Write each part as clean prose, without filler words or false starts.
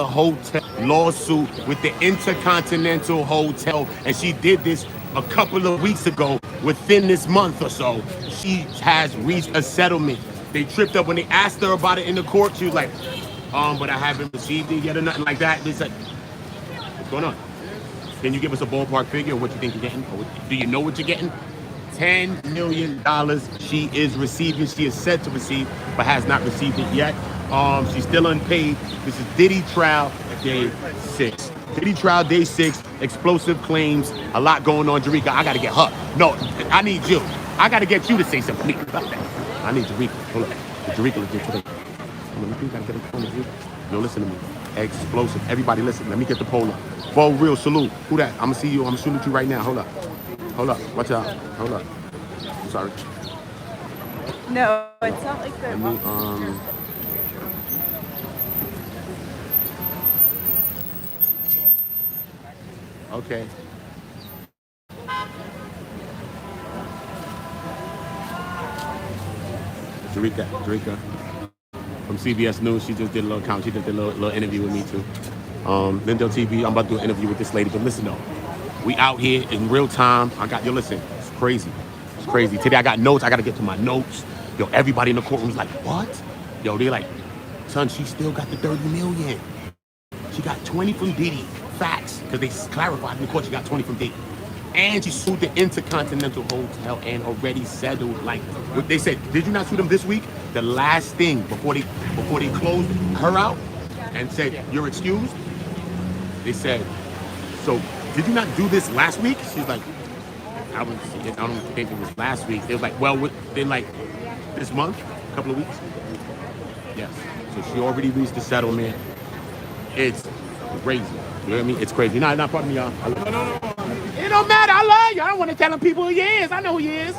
Hotel lawsuit with the Intercontinental Hotel, and she did this a couple of weeks ago. Within this month or so, she has reached a settlement. They tripped up when they asked her about it in the court. She was like, but I haven't received it yet or nothing like that. They said, what's going on? Can you give us a ballpark figure of what you think you're getting? Or do you know what you're getting? $10 million she is receiving. She is said to receive, but has not received it yet. She's still unpaid. This is Diddy trial day 6. Diddy trial day 6. Explosive claims. A lot going on. Jerika, I gotta get her. No, I need you. I gotta get you to say something about that. I need Jerika. Hold up. Jerika, let's do today. You gotta get a phone. No, listen to me. Explosive. Everybody listen. Let me get the poll up. For real, salute. Who that? I'm gonna see you. I'm shooting at you right now. Hold up. Hold up. Watch out. Hold up. I'm sorry. No, it's not like that. Okay. Jerika from CBS News. She just did a little count. She just did a little interview with me too. Lindo TV. I'm about to do an interview with this lady. But listen though, we out here in real time. Listen. It's crazy. It's crazy. Today I got notes. I got to get to my notes. Yo, everybody in the courtroom's like, what? Yo, they're like, son, she still got the 30 million. She got 20 from Diddy. Facts. Because they clarified in the court she got 20 from Diddy. And she sued the Intercontinental Hotel and already settled. Like what they said, did you not sue them this week? The last thing before they closed her out and said, you're excused. They said, so did you not do this last week? She's like, I don't think it was last week. They was like, well, within like this month, a couple of weeks. Yes. So she already reached the settlement. It's crazy. You know what I mean? It's crazy. Not part of me, y'all. No. It don't matter. I love you. I don't want to tell people who he is. I know who he is.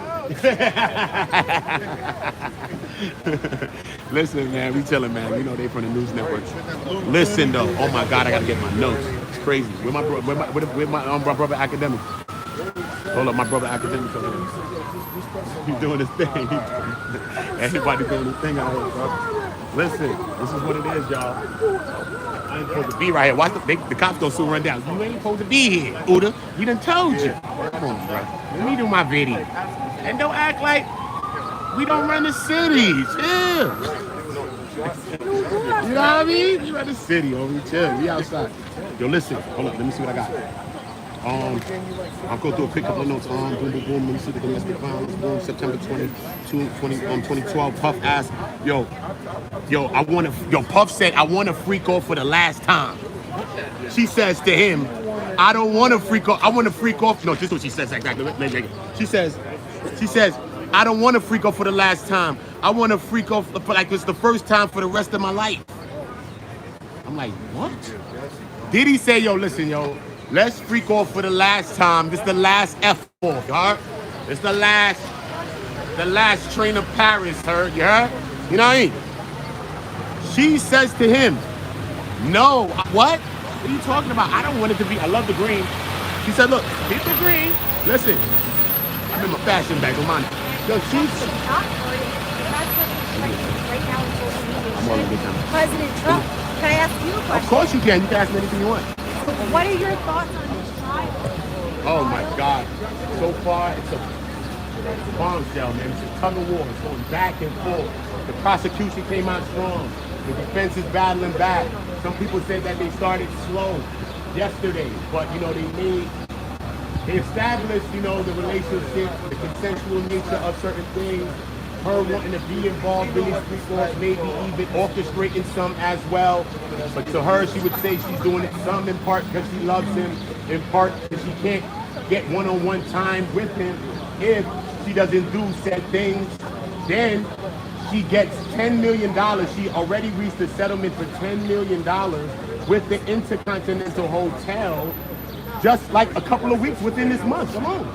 Listen, man. We chilling, man. You know they from the news network. Listen, though. Oh, my God. I got to get my notes. It's crazy. Where my brother Academic? Hold up. My brother Academic. He's doing his thing. Everybody doing his thing out here, bro. Listen. This is what it is, y'all. I ain't supposed to be right here. Watch the cops gonna soon run down. You ain't supposed to be here, Oota. We done told you. Come on, bro. Let me do my video. And don't act like we don't run the city. Chill. You know what I mean? We run the city, homie. Chill. We outside. Yo, listen. Hold up. Let me see what I got. I'll go through a quick couple of notes. Boom. Let me see the domestic violence. Boom. September 2012. Puff asked, yo, Puff said, I want to freak off for the last time. She says to him, I don't want to freak off. I want to freak off. No, this is what she says exactly. She says, I don't want to freak off for the last time. I want to freak off for like it's the first time for the rest of my life. I'm like, what? Did he say, yo, listen, yo, let's freak off for the last time. This is the last F off, you heard? It's the last train of Paris, heard? You heard? You know what I mean? She says to him, no, what? What are you talking about? I don't want it to be, I love the green. She said, look, keep the green. Listen, I'm in my fashion bag, come on. Yo, she's... I'm all in good time. President Trump, can I ask you a question? Of course you can. You can ask me anything you want. What are your thoughts on this trial? Oh my God. So far, it's a bombshell, man. It's a tug of war. It's going back and forth. The prosecution came out strong. The defense is battling back. Some people said that they started slow yesterday, but they established, the relationship, the consensual nature of certain things, her wanting to be involved in these freak-offs, maybe even orchestrating some as well. But to her, she would say she's doing it some in part because she loves him, in part because she can't get one-on-one time with him if she doesn't do said things. Then she gets $10 million. She already reached a settlement for $10 million with the Intercontinental Hotel just like a couple of weeks within this month alone.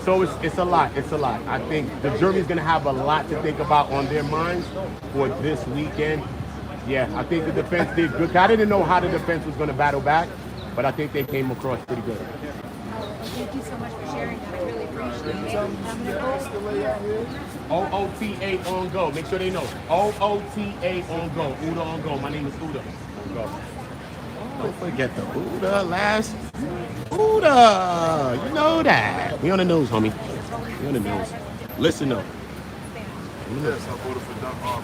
So it's a lot. It's a lot. I think the jury's going to have a lot to think about on their minds for this weekend. Yeah, I think the defense did good. I didn't know how the defense was going to battle back, but I think they came across pretty good. Thank you so much for sharing that. I really appreciate it. OOTA on go. Make sure they know. OOTA on go. Oota on go. My name is Oota. On go. Don't forget the Oota last. Oota, you know that. We on the news, homie. We on the news. Listen up. Yes, I voted for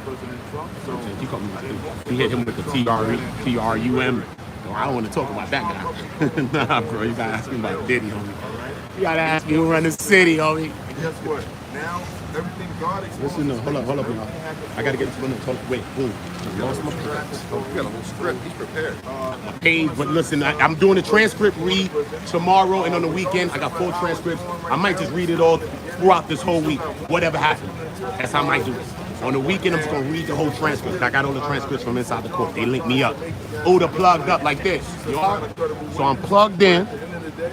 President Trump. So He called me like this. He hit him with the TRUM. No, I don't want to talk about that guy. Nah, bro, you gotta ask me about Diddy, homie. You gotta ask me who run the city, homie. and guess what? Now everything God exposed. Listen, no, hold up, y'all. I gotta get this one. Wait, boom. Lost my place. Oh, we got a whole script. He's prepared. Paid, but listen, I'm doing a transcript read tomorrow and on the weekend. I got 4 transcripts. I might just read it all throughout this whole week. Whatever happens, that's how I might do it. On the weekend, I'm just gonna read the whole transcript. I got all the transcripts from inside the court. They link me up. Oota plugged up like this. You all? So I'm plugged in.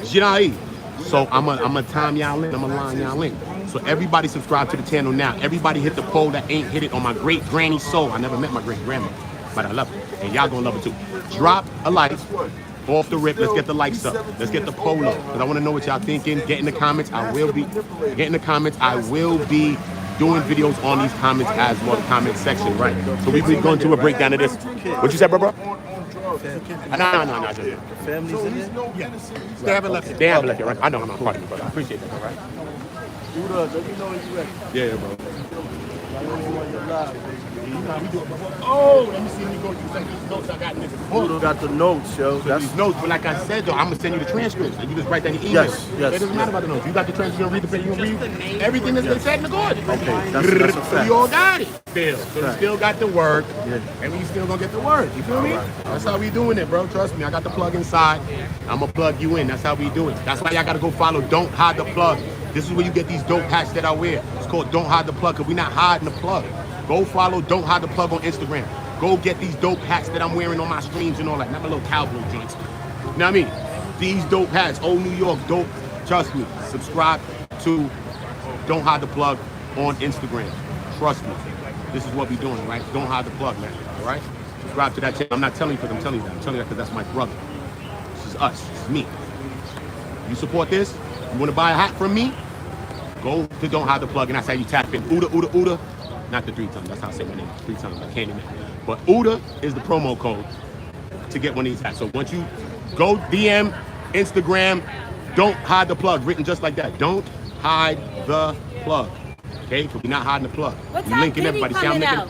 You know how I eat. So I'm gonna time y'all in. I'm gonna line y'all in. So everybody subscribe to the channel now. Everybody hit the poll that ain't hit it on my great granny soul. I never met my great grandma, but I love it. And y'all gonna love it too. Drop a like off the rip. Let's get the likes up. Let's get the poll up. Because I want to know what y'all thinking. Get in the comments. I will be doing videos on these comments as well, the comment section, right? So we've been going through a breakdown of this. What you said, bro? No. Families in it? Yeah. They haven't left it. They haven't left it, right? I know, I'm not part of it, brother. I appreciate that, all right? Oota, let me know when you ready. Yeah, bro. I know you on your live. Oh, let me see me go through some of these notes I got in this book. Oota got the notes, yo. So these notes, but like I said, though, I'm gonna send you the transcripts, and you just write down your email. Yes, yes. It doesn't matter about the notes. You got the transcripts, you gonna read the paper, you gonna read everything that's been said in the court. Okay, that's a So fact. we all got it. Still, so we Fact. still got the word, Yeah. and we still gonna get the word. You feel me? That's how we doing it, bro. Trust me, I got the plug inside. I'm gonna plug you in. That's how we do it. That's why y'all gotta go follow Don't Hide the Plug. This is where you get these dope hats that I wear. It's called Don't Hide the Plug, because we not hiding the plug. Go follow Don't Hide the Plug on Instagram. Go get these dope hats that I'm wearing on my streams and all that. Not my little cowboy joints. You know what I mean? These dope hats, Old New York, dope. Trust me. Subscribe to Don't Hide the Plug on Instagram. Trust me. This is what we doing, right? Don't hide the plug, man. All right? Subscribe to that channel. I'm not telling you because I'm telling you that. I'm telling you that because that's my brother. This is us. This is me. You support this? You want to buy a hat from me? Go to Don't Hide the Plug, and that's how you tap in. Oota, Oota, Oota. Not the 3 times. That's how I say my name. 3 times. I can't even. But Oota is the promo code to get one of these hats. So once you go DM, Instagram, Don't Hide the Plug, written just like that. Don't hide the plug. Okay? Because we're not hiding the plug. What We time linking Diddy everybody. See, I'm coming linking. out?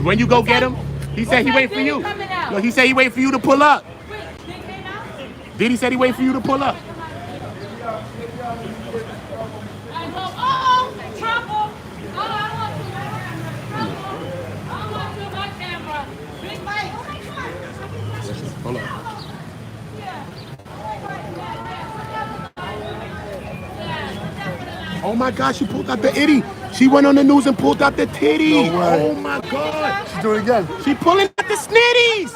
When you go get him, he said he time waiting for Diddy you. coming out? No, he said he waiting for you to pull up. Wait, they came out? Diddy said he waiting for you to pull up. I go, uh-oh, trouble. Oh, I want to my camera. I want to my camera. Big Mike. Oh, my God. Hold up. Oh my God, she pulled out the itty. She went on the news and pulled out the titty. No way. Oh my God. Let's do it again. She pulling out the snitties.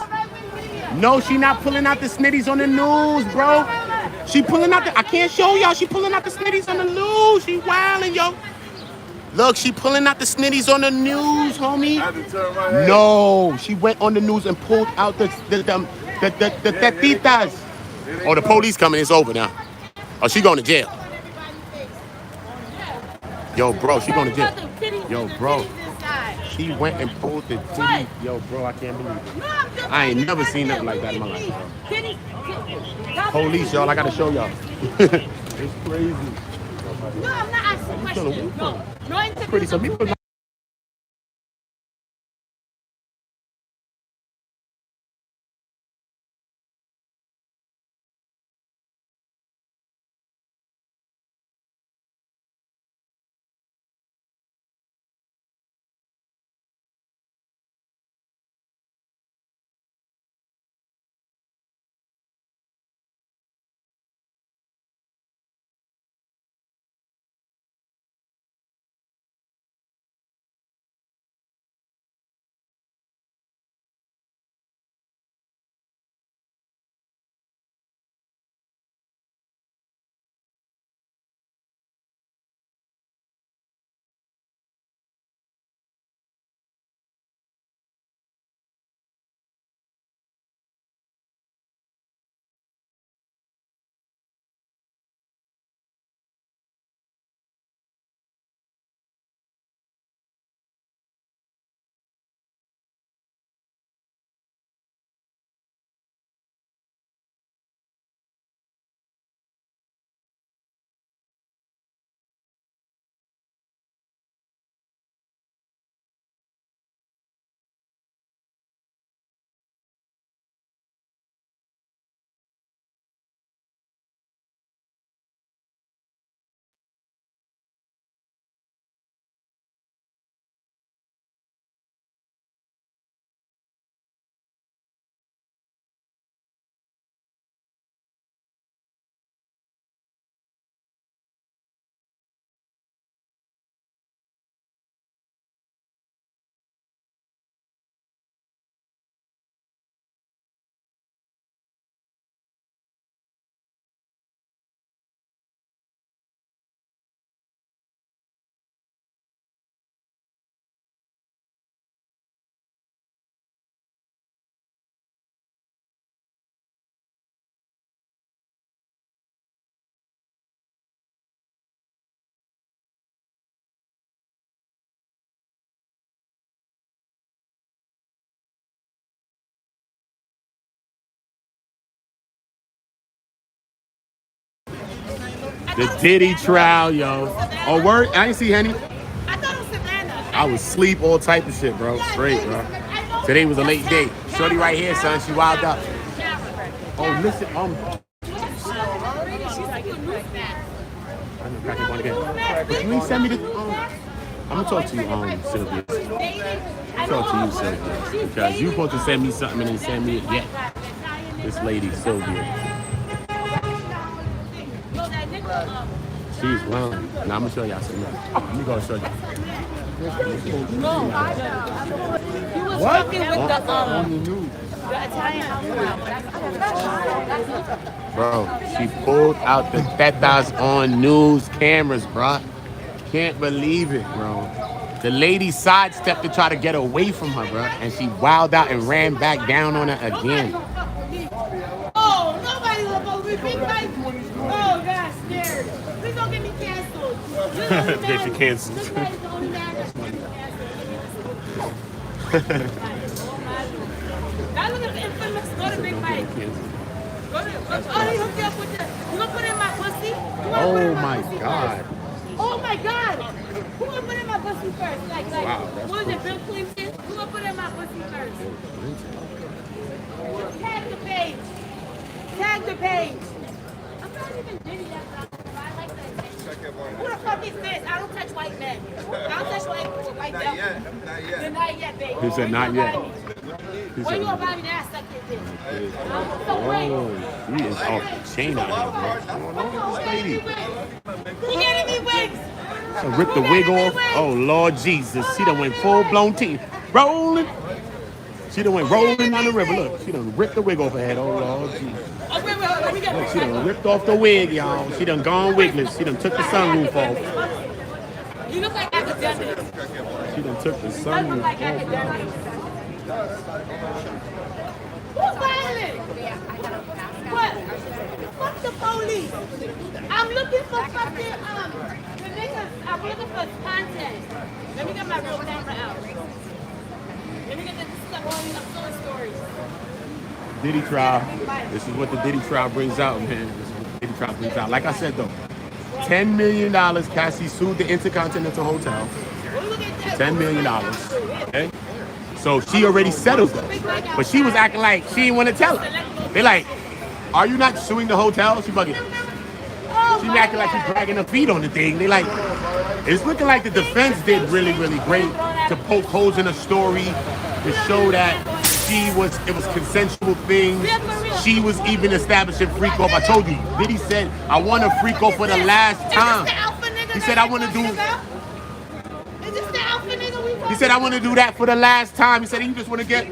No, she not pulling out the snitties on the news, bro. She pulling out the, I can't show y'all. She pulling out the snitties on the news. She wilding, yo. Look, she pulling out the snitties on the news, homie. I had to turn my head. No, she went on the news and pulled out the tetitas. Oh, the police coming. It's over now. Oh, she going to jail. Yo, bro, she going to jail. Yo, bro, she went and pulled the titty. Yo, bro, I can't believe it. I ain't never seen nothing like that in my life. Police, y'all, I gotta show y'all. It's crazy. No, I'm not asking questions. No, no interviews. Pretty some people. The Diddy trial, yo. Oh, word? I ain't see Henny. I thought it was Savannah. I was asleep, all type of shit, bro. Straight, bro. Today was a late day. Shorty right here, son. She wild up. Oh, listen, I know cracking one again. But you ain't send me the. I'm gonna talk to you, Sylvia. Talk to you, Sylvia, because you supposed to send me something and ain't send me it yet. This lady, Sylvia. She's wild. Now I'm gonna show y'all something. Let me go show you. What? With the Italian Bro, she pulled out the tetas on news cameras, bro. Can't believe it, bro. The lady sidestepped to try to get away from her, bro, and she wilded out and ran back down on her again. Oh, nobody's supposed to be big like. Oh, God, scared. Please don't get me canceled. Get you canceled. Now look at the infamous. Go to Big Mike. Go to, oh, he hooked you up with the. You gonna put in my pussy? Oh my God. Oh my God. Who gonna put in my pussy first? Like, Wow, that's what is it, Bill Clinton? Who gonna put in my pussy first? Tag the page. Tag the page. I'm not even Diddy that I like that. Who the fuck is this? I don't touch white men. I don't touch white devils. Not yet, baby. He said not yet. When you gonna buy me that suck your dick? So wait. Oh, he is off the chain out here, bro. This lady. He getting me wigs. So rip the wig off. Oh, Lord Jesus. She done went full-blown team. Rolling. She done went rolling down the river. Look, she done ripped the wig off her head. Oh, Lord Jesus. Oh, wait, let me get Look, she done ripped off the wig, y'all. She done gone wigless. She done took the sunroof off. You look like academics. She done took the I look sunroof like off. academics. Who's violent? What? Fuck the police. I'm looking for fucking, the niggas. I'm looking for content. Let me get my real camera out. Let me get this stuff on some stories. Diddy trial. This is what the Diddy trial brings out, man. This is what the Diddy trial brings out. Like I said, though, $10 million. Cassie sued the Intercontinental Hotel. $10 million. Okay? So she already settled them. But she was acting like she didn't want to tell her. They like, are you not suing the hotel? She bugging. She acting like she's dragging her feet on the thing. They like, it's looking like the defense did really, really great to poke holes in the story, to show that it was consensual things. She was even establishing freak off. I told you, Diddy said, I want to freak off for the last time. He said, I want to do. He said, I want to do that for the last time. He said he just want to get,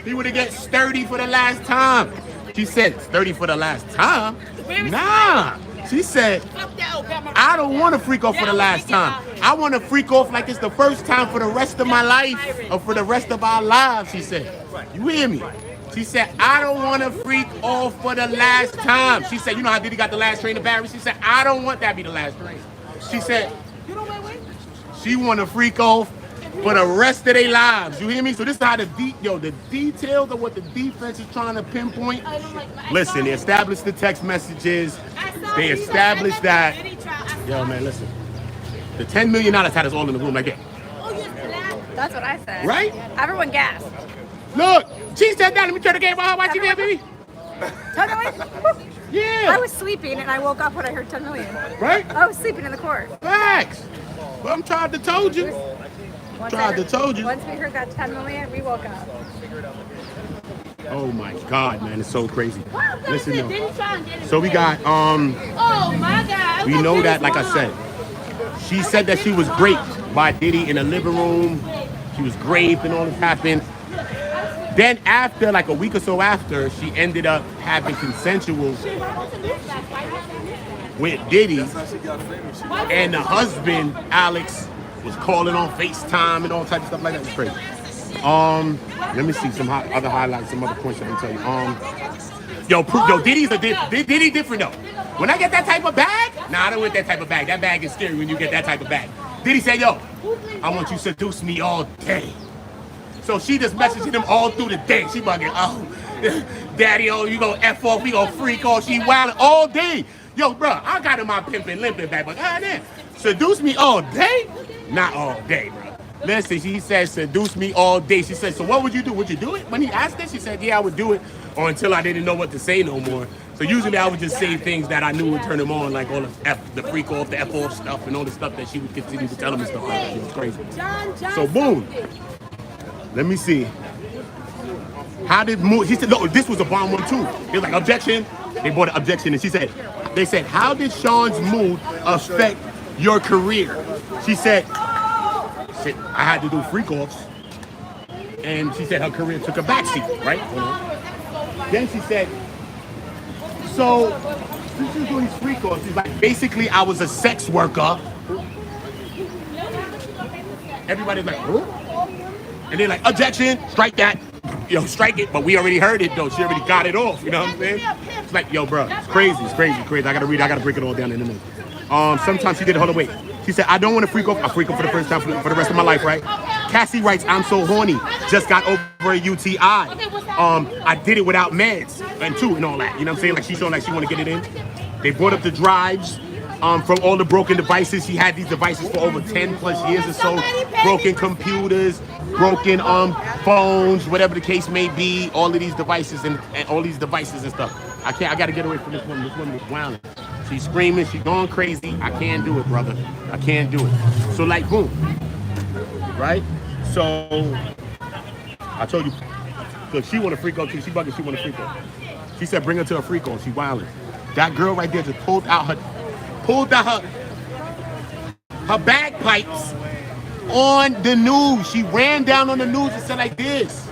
he would have get sturdy for the last time. She said, sturdy for the last time? Nah. She said, I don't want to freak off for the last time. I want to freak off like it's the first time for the rest of my life or for the rest of our lives, she said. You hear me? She said, I don't want to freak off for the last time. She said, you know how Diddy got the last train to Paris? She said, I don't want that to be the last train. She said, she want to freak off for the rest of their lives. You hear me? So this is how the details of what the defense is trying to pinpoint. Listen, they established the text messages. They established that. Yo, man, listen. The $10 million had us all in the room like that. That's what I said. Right? Everyone gasped. Look, she said that. Let me turn the game on. Watch you there, baby. 10 million? Yeah. I was sleeping and I woke up when I heard 10 million. Right? I was sleeping in the court. Facts. Well, I'm trying to told you. Once we heard that 10 million, we woke up. Oh my God, man, it's so crazy. Listen, Listen, though. So we got oh my God. we know that, like I said, she said that she was raped by Diddy in a living room. She was raped and all this happened. Then after, like a week or so after, she ended up having consensual with Diddy, and the husband, Alex, was calling on FaceTime and all types of stuff like that. It was crazy. Let me see some other highlights, some other points I can tell you. Diddy's Diddy different though. When I get that type of bag, nah, I don't want that type of bag. That bag is scary when you get that type of bag. Diddy said, yo, I want you to seduce me all day. So she just messaging him all through the day. She bugging, oh, daddy, oh, you gonna F off, we gonna freak off. She wilding all day. Yo, bro, I got in my pimping limping back, but goddamn, seduce me all day? Not all day, bro. Listen, she said seduce me all day. She said, so what would you do? Would you do it? When he asked this, she said, yeah, I would do it, or until I didn't know what to say no more. So usually I would just say things that I knew would turn him on, like all the freak off, the F off stuff, and all the stuff that she would continue to tell him and stuff like that. It was crazy. So boom. Let me see. How did mood? He said, no, this was a bomb one too. They was like, objection. They brought an objection, and they said, how did Sean's mood affect your career? She said, I had to do freak offs. And she said her career took a backseat, right? Then she said, so since you're doing these freak offs, she's like, basically I was a sex worker. Everybody's like, huh? And they're like, objection, strike that. Yo, strike it, but we already heard it though. She already got it off, you know what I'm saying? It's like, yo, bro, it's crazy. I gotta break it all down in a minute. Sometimes she did, hold on, wait. She said, I don't want to freak off. I freak off for the first time for the rest of my life, right? Cassie writes, I'm so horny. Just got over a UTI. I did it without meds and all that. You know what I'm saying? Like she's showing like she want to get it in. They brought up the drives from all the broken devices. She had these devices for over 10 plus years or so. Broken computers, broken phones, whatever the case may be. All of these devices and all these devices and stuff. I gotta get away from this woman. This woman is wilding. She's screaming, she's going crazy. I can't do it, brother. I can't do it. So like, boom. Right? So, I told you, look, she want to freak out too. She bugging, she want to freak out. She said, bring her to a freak out. She wilding. That girl right there just pulled out her bagpipes on the news. She ran down on the news and said like this.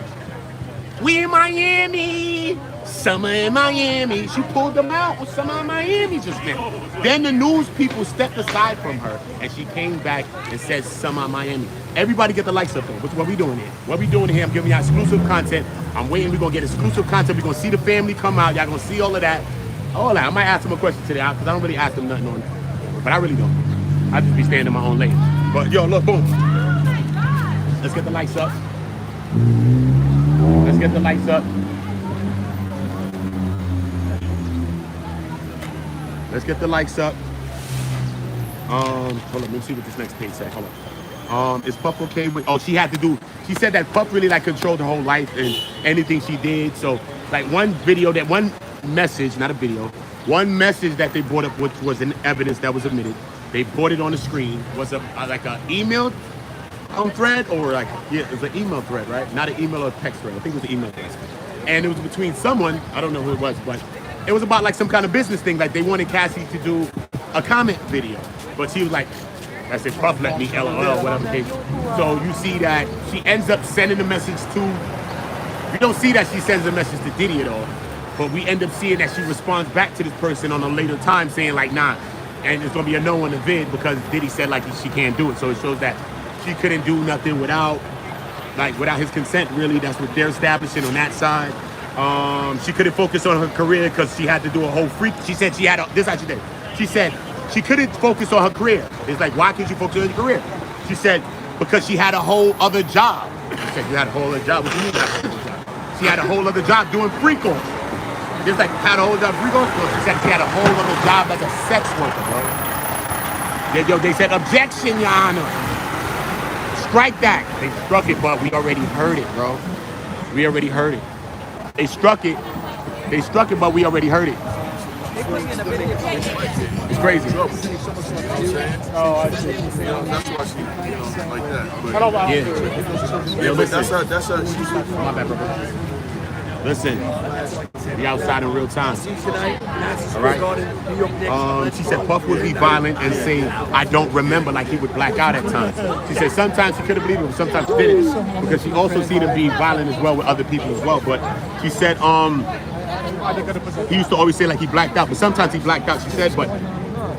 We in Miami. Summer in Miami. She pulled them out with Summer in Miami just now. Then the news people stepped aside from her and she came back and said Summer in Miami. Everybody get the lights up though. What we doing here? What we doing here? I'm giving y'all exclusive content. I'm waiting. We're going to get exclusive content. We're going to see the family come out. Y'all going to see all of that. All that. I might ask them a question today because I don't really ask them nothing on it. But I really don't. I just be staying in my own lane. But yo, look, boom. Let's get the lights up. Let's get the lights up. Let's get the lights up. Hold on, let me see what this next page says. Hold on. Is Puff okay with, she said that Puff really like controlled her whole life and anything she did. So like one message that they brought up, which was an evidence that was admitted. They brought it on the screen, was like an email thread or it was an email thread, right? Not an email or text thread. I think it was an email thread. And it was between someone, I don't know who it was, but it was about like some kind of business thing. Like they wanted Cassie to do a comment video, but she was like, I said, Puff let me, LOL, whatever case. So you see that she ends up sending a message to, we don't see that she sends a message to Diddy at all, but we end up seeing that she responds back to this person on a later time saying like, nah, and it's gonna be a no on the vid because Diddy said like she can't do it. So it shows that she couldn't do nothing without his consent, really. That's what they're establishing on that side. She couldn't focus on her career because she had to do a whole freak. She said she had this is how she did. She said she couldn't focus on her career. It's like, why couldn't you focus on your career? She said, because she had a whole other job. She said, you had a whole other job? What do you mean you had a whole other job? She had a whole other job doing freak offs. Just like, had a whole job freak offs. She said she had a whole other job as a sex worker, bro. They said, objection, Your Honor. Strike that. They struck it, but we already heard it, bro. We already heard it. They struck it, but we already heard it. It's crazy. Oh, I see. That's why she, like that. Yeah. Yo, listen. That's her. She's my bad, brother. Listen, be outside in real time. All right. She said Puff would be violent and say, "I don't remember," like he would black out at times. She said sometimes she couldn't believe it, but sometimes she didn't, because she also seen him be violent as well with other people as well. But she said, he used to always say like he blacked out, but sometimes he blacked out. She said, but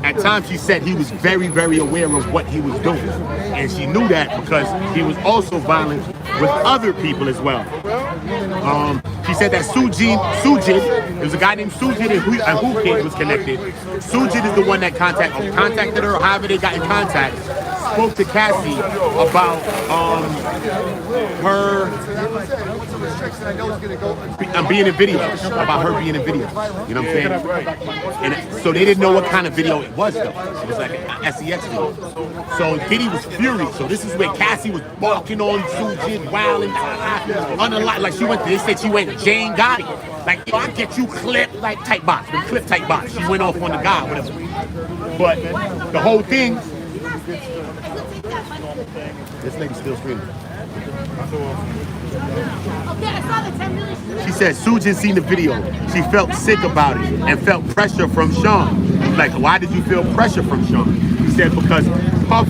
at times she said he was very, very aware of what he was doing, and she knew that because he was also violent with other people as well. She said that Sujit, there was a guy named Sujit and who Kid was connected. Sujit is the one that contacted her, or however they got in contact, spoke to Cassie about her tricks that I know is gonna go. I'm being in video about her being in video. You know what I'm saying? And so they didn't know what kind of video it was though. It was like an SEX video. So Diddy was furious. So this is where Cassie was barking on Sujit, wilding, like she went. They said she went Jane Gotti. Like, yo, I get you clip like type box, the clip type box. She went off on the guy, whatever. But the whole thing. This lady's still screaming. She said Sujin seen the video. She felt sick about it and felt pressure from Sean. Like, why did you feel pressure from Sean? He said because Puff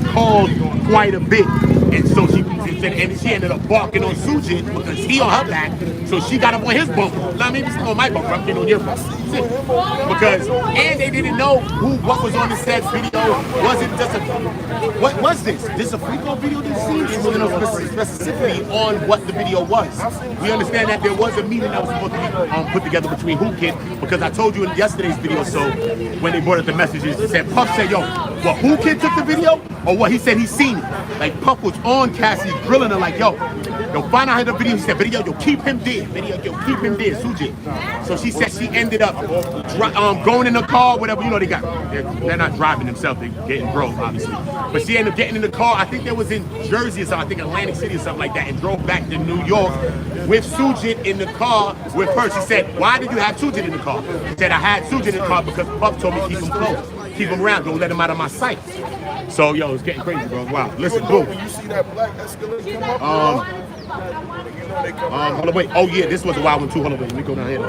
called quite a bit, and so she ended up barking on Sujin because he on her back. So she got up on his bumper. Not maybe on my bumper. I'm getting on your bumper. Because and they didn't know what was on the said video. Was it just what was this? This a freak-off video this scene? There was no specificity on what the video was. We understand that there was a meeting that was supposed to be put together between Who Kid, because I told you in yesterday's video, so when they brought up the messages, it said Puff said, yo, what, Who Kid took the video? Or what, he said he seen it. Like Puff was on Cassie grilling her like, yo, find out how the video. He said, video, yo, keep him dead. Video, yo, keep him dead, Sujit. So she said she ended up going in the car, whatever, you know, they're not driving themselves, they're getting drove, obviously. But she ended up getting in the car, I think they was in Jersey or something, I think Atlantic City or something like that, and drove back to New York with Sujit in the car with her. She said, why did you have Sujit in the car? She said, I had Sujit in the car because Puff told me keep him close, keep him around, don't let him out of my sight. So, yo, it's getting crazy, bro. Wow. Listen, boom. When you see that black Escalade come up, hold on, wait. Oh, yeah, this was a wild one, too. Hold on, wait. Let me go down here.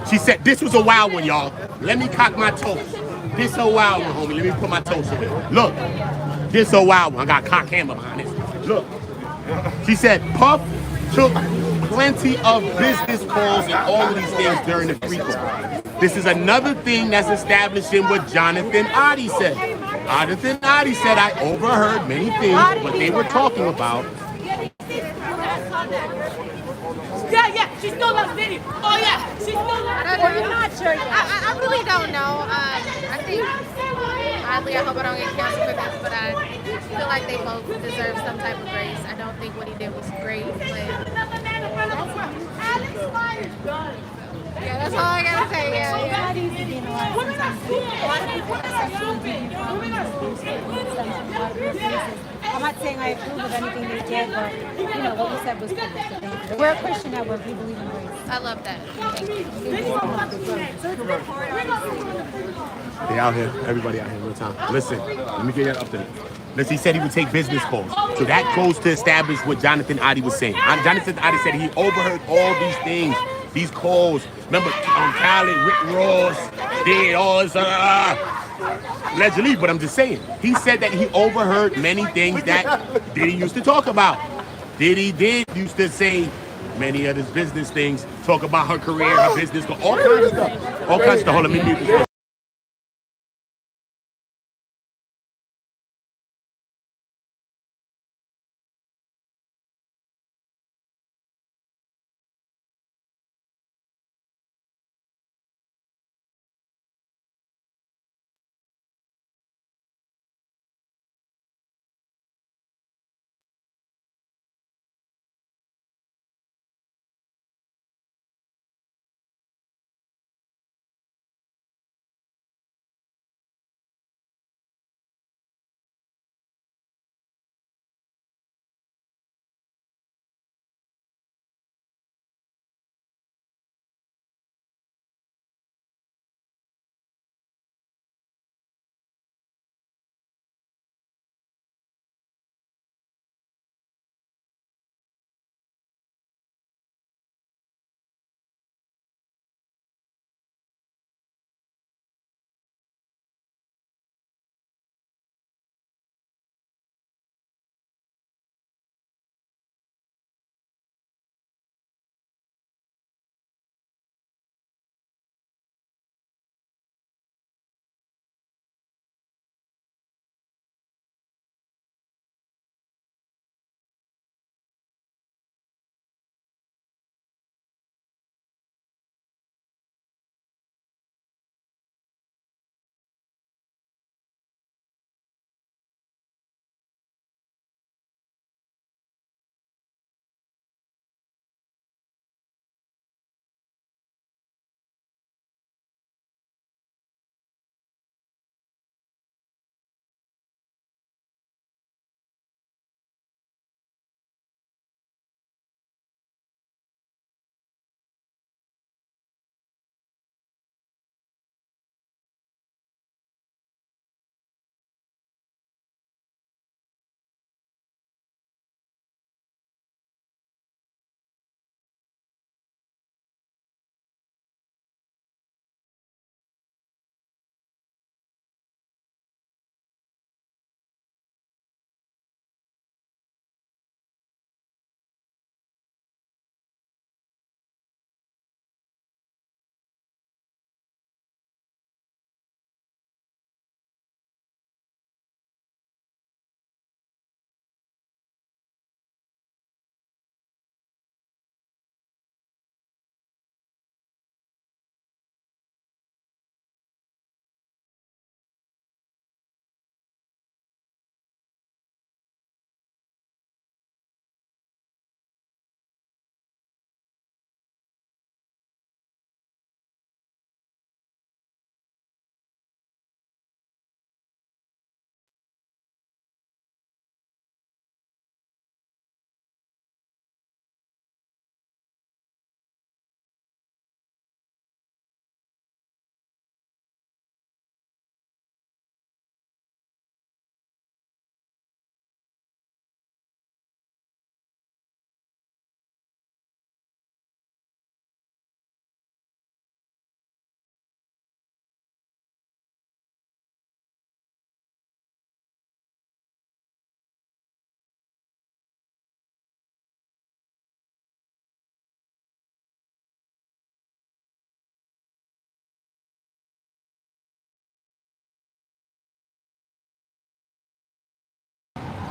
She said, this was a wild one, y'all. Let me cock my toes. This a wild one, homie. Let me put my toes in it. Look, this a wild one. I got a cock hammer behind this. Look. She said, Puff took plenty of business calls and all of these things during the free call. This is another thing that's establishing what Jonathan Otta said. Jonathan Otta said, I overheard many things, what they were talking about. Yeah, she stole that video. Oh yeah, she stole that video. You're not sure yet. I really don't know. I think, oddly, I hope I don't get canceled for this, but I feel like they both deserve some type of grace. I don't think what he did was great, but yeah, that's all I gotta say. Yeah. It's not easy being alive sometimes. A lot of people that sexually do you wrong and abuse statements and a lot of places. I'm not saying I approve of anything they did, but you know what you said was correct. We're a Christian network. We believe in grace. I love that. Thank you. They out here. Everybody out here real time. Listen, let me get that update. Listen, he said he would take business calls. So that goes to establish what Jonathan Otta was saying. Jonathan Otta said he overheard all these things, these calls. Remember, Khaled, Rick Ross, did all this, allegedly, but I'm just saying. He said that he overheard many things that Diddy used to talk about. Diddy used to say many of his business things, talk about her career, her business, all kinds of stuff. All kinds of stuff. Hold on, let me mute this.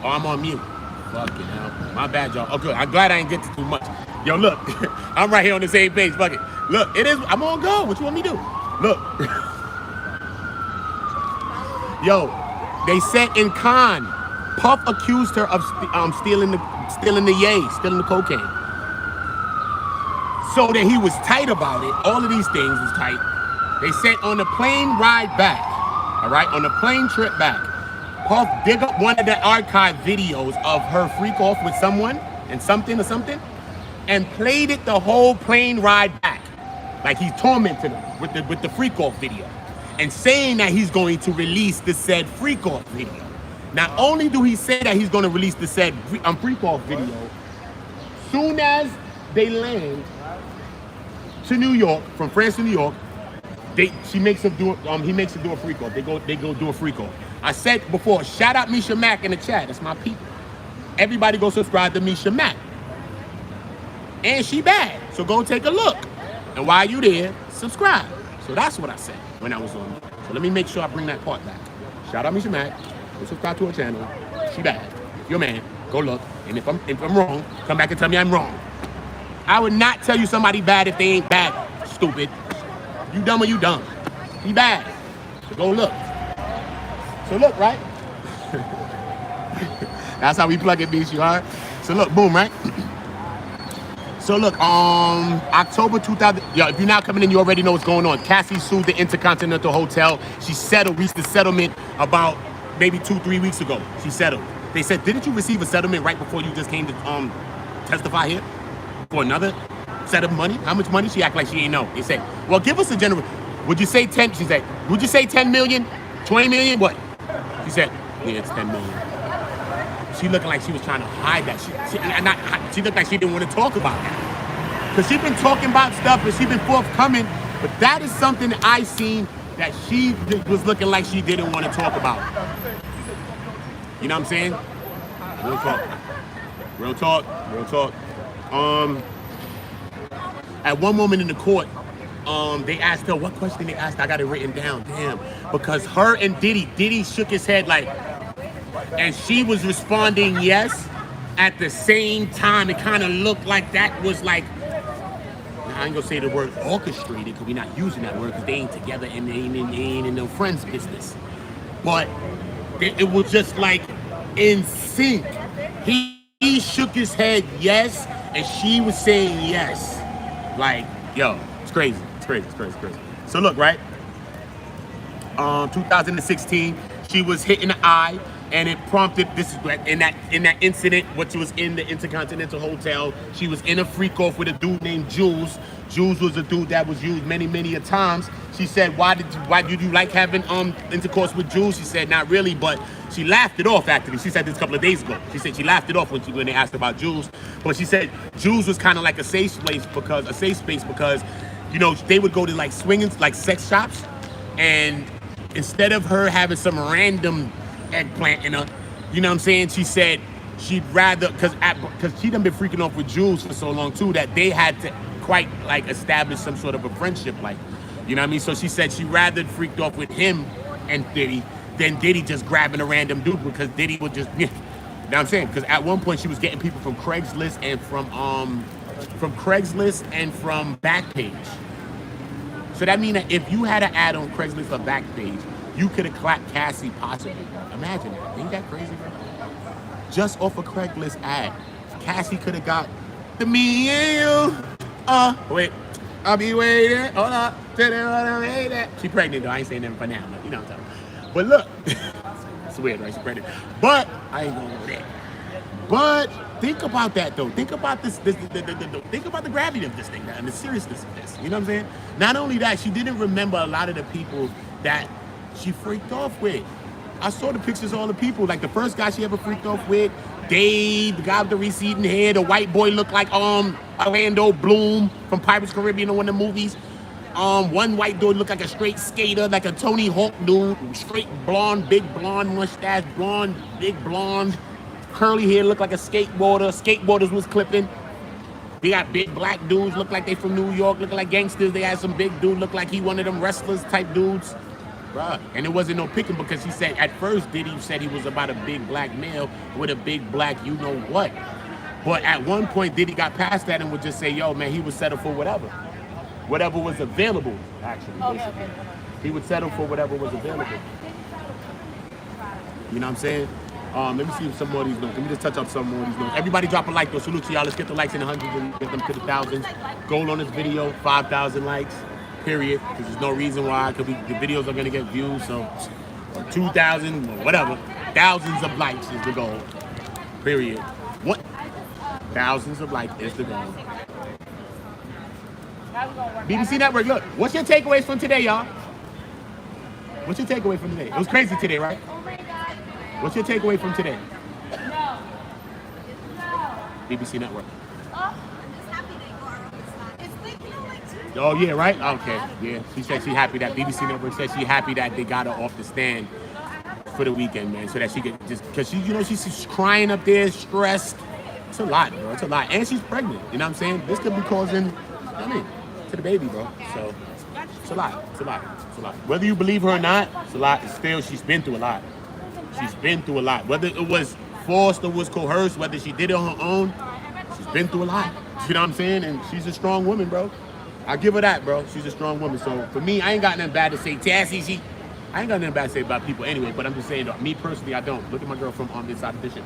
Oh, I'm on mute. Fucking hell. My bad, y'all. Oh, good. I'm glad I ain't get to too much. Yo, look. I'm right here on the same page. Fuck it. Look, it is. I'm on go. What you want me to do? Look. Yo, they said in Cannes, Puff accused her of stealing the cocaine. So that he was tight about it. All of these things was tight. They said on the plane ride back, all right, on the plane trip back, Puff dig up one of the archive videos of her freak off with someone and something, and played it the whole plane ride back. Like he tormented her with the freak off video. And saying that he's going to release the said freak off video. Not only do he say that he's going to release the said freak off video, soon as they land to New York, from France to New York, he makes her do a freak off. They go do a freak off. I said before, shout out Misha Mack in the chat. That's my people. Everybody go subscribe to Misha Mack. And she bad, so go take a look. And while you there, subscribe. So that's what I said when I was on. So let me make sure I bring that part back. Shout out Misha Mack. Go subscribe to her channel. She bad. If you're a man, go look. And if I'm wrong, come back and tell me I'm wrong. I would not tell you somebody bad if they ain't bad, stupid. You dumb or you dumb. He bad. So go look. So look, right? That's how we plug it, bitch, you alright? So look, boom, right? So look, October 2000, yo, if you're now coming in, you already know what's going on. Cassie sued the Intercontinental Hotel. She reached the settlement about maybe 2-3 weeks ago. She settled. They said, didn't you receive a settlement right before you just came to testify here? For another set of money? How much money? She act like she ain't know. They said, well, give us a general. Would you say 10? She said, would you say 10 million? 20 million? What? She said, yeah, it's 10 million. She looking like she was trying to hide that. She looked like she didn't want to talk about that. Because she's been talking about stuff and she's been forthcoming. But that is something that I seen that she was looking like she didn't want to talk about. You know what I'm saying? Real talk. Real talk. Real talk. At one moment in the court, they asked her, what question they asked? I got it written down. Damn. Because her and Diddy shook his head like, and she was responding yes at the same time. It kind of looked like that was like, now I ain't gonna say the word orchestrated because we're not using that word because they ain't together and they ain't in no friends business. But it was just like in sync. He shook his head yes, and she was saying yes. Like, yo, it's crazy. It's crazy. So look, right? 2016, she was hit in the eye, and it prompted this in that incident, which was in the Intercontinental Hotel. She was in a freak off with a dude named Jules. Jules was a dude that was used many a times. She said, why did you like having intercourse with Jules? She said, not really, but she laughed it off actually. She said this a couple of days ago. She said she laughed it off when they asked about Jules. But she said Jules was kind of like a safe space because, you know, they would go to like swinging, like sex shops, and instead of her having some random eggplant in her, you know what I'm saying? She said she'd rather, because she done been freaking off with Jules for so long too, that they had to quite like establish some sort of a friendship, like, you know what I mean? So she said she rather freaked off with him and Diddy than Diddy just grabbing a random dude, because Diddy would just, you know what I'm saying? Because at one point she was getting people from Craigslist and from Backpage. So that means that if you had an ad on Craigslist or Backpage, you could have clapped Cassie possibly. Imagine that. Ain't that crazy, bro? Just off a Craigslist ad, Cassie could have got the me and you. Wait. I'll be waiting. Hold up. She pregnant though. I ain't saying nothing for now, but you know what I'm talking about. But look. It's weird, right? She's pregnant. But I ain't gonna go there. But think about that though. Think about this think about the gravity of this thing and the seriousness of this. You know what I'm saying? Not only that, she didn't remember a lot of the people that she freaked off with. I saw the pictures of all the people. Like the first guy she ever freaked off with, Dave, the guy with the receding hair, the white boy looked like Orlando Bloom from Pirates of the Caribbean in one of the movies. One white dude looked like a straight skater, like a Tony Hawk dude, straight blonde, big blonde mustache, blonde, big blonde, curly hair, looked like a skateboarder. Skateboarders was clipping. They got big black dudes, look like they from New York, looking like gangsters. They had some big dude, look like he one of them wrestlers type dudes. Bruh. And it wasn't no picking because he said, at first, Diddy said he was about a big black male with a big black you know what. But at one point, Diddy got past that and would just say, yo, man, he would settle for whatever. Whatever was available, actually. Okay. He would settle for whatever was available. You know what I'm saying? Let me see if some more of these notes. Let me just touch up some more of these notes. Everybody drop a like though. Salute to y'all. Let's get the likes in the hundreds and get them to the thousands. Goal on this video, 5,000 likes, period. Because there's no reason why. Because the videos are going to get views. So 2,000 or whatever. Thousands of likes is the goal. Period. What? Thousands of likes is the goal. BBC Network, look. What's your takeaways from today, y'all? What's your takeaway from today? It was crazy today, right? What's your takeaway from today? No. BBC Network. Oh yeah, right? Okay, yeah. She said she happy that BBC Network said she happy that they got her off the stand for the weekend, man, so that she could just because she, you know, she's crying up there, stressed. It's a lot, bro. It's a lot, and she's pregnant. You know what I'm saying? This could be causing, to the baby, bro. So it's a lot. It's a lot. It's a lot. Whether you believe her or not, it's a lot. It's still, she's been through a lot. She's been through a lot. Whether it was forced or was coerced, whether she did it on her own, she's been through a lot. You know what I'm saying? And she's a strong woman, bro. I give her that, bro. She's a strong woman. So for me, I ain't got nothing bad to say. Cassie, I ain't got nothing bad to say about people anyway. But I'm just saying, though, me personally, I don't. Look at my girl from this side of the shit.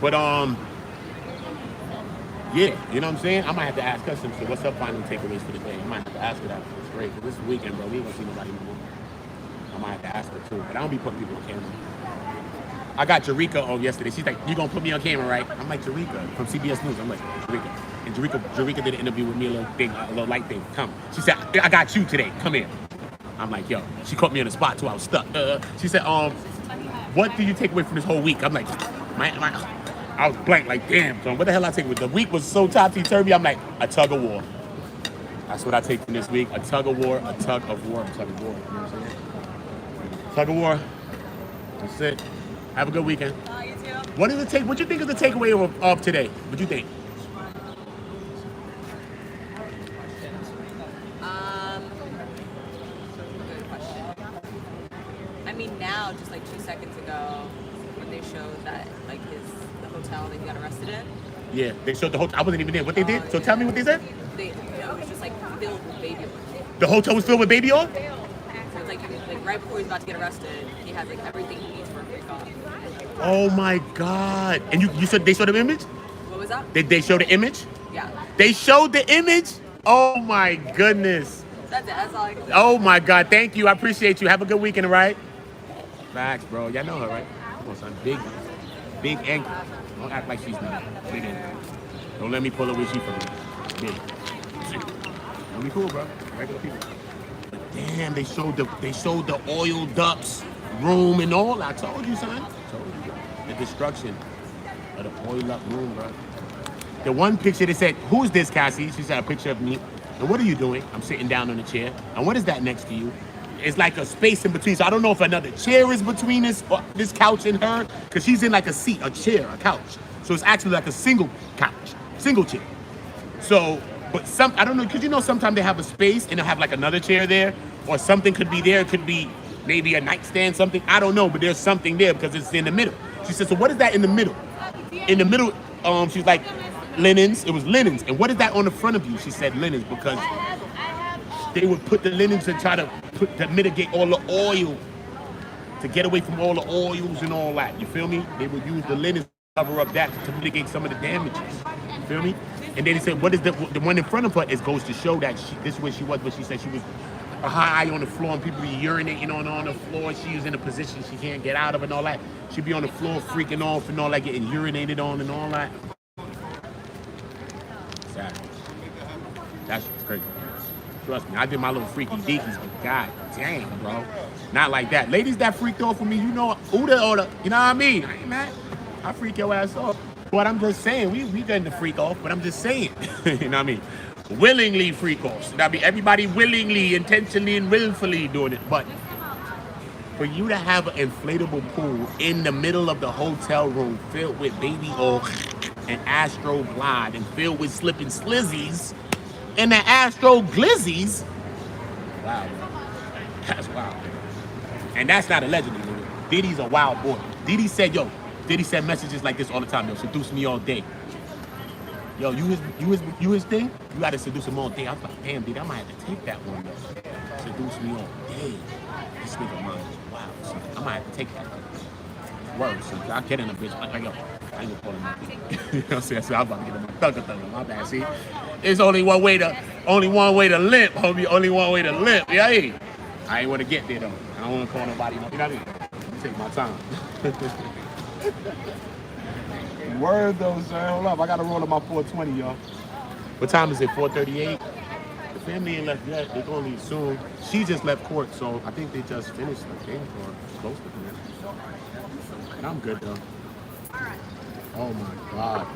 But yeah, you know what I'm saying? I might have to ask her some shit. What's her final takeaways for the day? I might have to ask her that. It's great. Because this weekend, bro, we ain't gonna see nobody no more. I might have to ask her too. But I don't be putting people on camera. I got Jerika on yesterday. She's like, you gonna put me on camera, right? I'm like, Jerika from CBS News. I'm like, Jerika. And Jerika did an interview with me, a little light thing. Come. She said, I got you today. Come here. I'm like, yo. She caught me on the spot too. I was stuck. She said, what do you take away from this whole week? I'm like, I was blank, like, damn, son, what the hell I take away? The week was so topsy-turvy. I'm like, a tug of war. That's what I take from this week. A tug of war, a tug of war, a tug of war. You know what I'm saying? Tug of war. That's it. Have a good weekend. You too. What do you think is the takeaway of today? What do you think? Good question. I mean, now, just like 2 seconds ago, when they showed that, like, the hotel that he got arrested in. Yeah, they showed the hotel. I wasn't even there. What they did? So tell me what they said. It was just like filled with baby oil. The hotel was filled with baby oil? So it's like right before he's about to get arrested, he has like everything he needs for a freak off. Oh my God! And you said they showed the image? What was that? Did they show the image? Yeah. They showed the image? Oh my goodness! That's it. That's all I can say. Oh my God! Thank you. I appreciate you. Have a good weekend, all right? Facts, bro. Y'all know her, right? Come on, son. Big ankle. Don't act like she's not. Big ankle. Don't let me pull her where she from. Big. Don't be cool, bro. Regular people. But damn, they showed the oil ducts room and all. I told you, son. Told you. The destruction of the oil up room, bro. The one picture they said, "Who's this, Cassie?" She said a picture of me. And what are you doing? I'm sitting down on a chair. And what is that next to you? It's like a space in between. So I don't know if another chair is between this couch and her, because she's in like a seat, a chair, a couch. So it's actually like a single couch, single chair. So, but I don't know, because you know sometimes they have a space and they'll have like another chair there, or something could be there. It could be maybe a nightstand, something. I don't know, but there's something there because it's in the middle. She said, so what is that in the middle? In the middle, she's like, linens. It was linens. And what is that on the front of you? She said linens because they would put the linens and try to mitigate all the oil, to get away from all the oils and all that. You feel me? They would use the linens to cover up that to mitigate some of the damages. You feel me? And then they said, what is the one in front of her? It goes to show that this is where she was, but she said she was high on the floor and people be urinating on the floor. She was in a position she can't get out of and all that. She'd be on the floor freaking off and all that, getting urinated on and all that. Sad. That's crazy. Trust me, I did my little freaky deakies, but god damn, bro. Not like that. Ladies that freaked off with me, you know, Oota, you know what I mean? I ain't mad. I freak your ass off. But I'm just saying, we done to freak off, but I'm just saying. You know what I mean? Willingly freak offs. That be everybody willingly, intentionally, and willfully doing it. But for you to have an inflatable pool in the middle of the hotel room filled with baby oil and Astro Glide and filled with slipping slizzies and the Astro Glizzies, wow, that's wild. And that's not allegedly, nigga. Diddy's a wild boy. Diddy said messages like this all the time. Yo, seduce me all day. Yo, you his thing? You gotta seduce him all day. I was like, damn, dude, I might have to take that one, yo. Seduce me all day. This nigga mine is wild. So I might have to take that. Word, so I get in a bitch. Like, yo, I ain't gonna call him my thing. You know what I'm saying? So I'm about to get him my thugger. My bad, see? There's only one way to limp, homie. Only one way to limp. Yeah, I ain't wanna get there though. I don't wanna call nobody, you know what I mean? Take my time. Word though, sir. Hold up, I gotta roll up my 420, y'all. What time is it? 4:38. The family ain't left yet. They're gonna leave soon. She just left court, so I think they just finished the thing or close to finish. And I'm good though. Oh my God.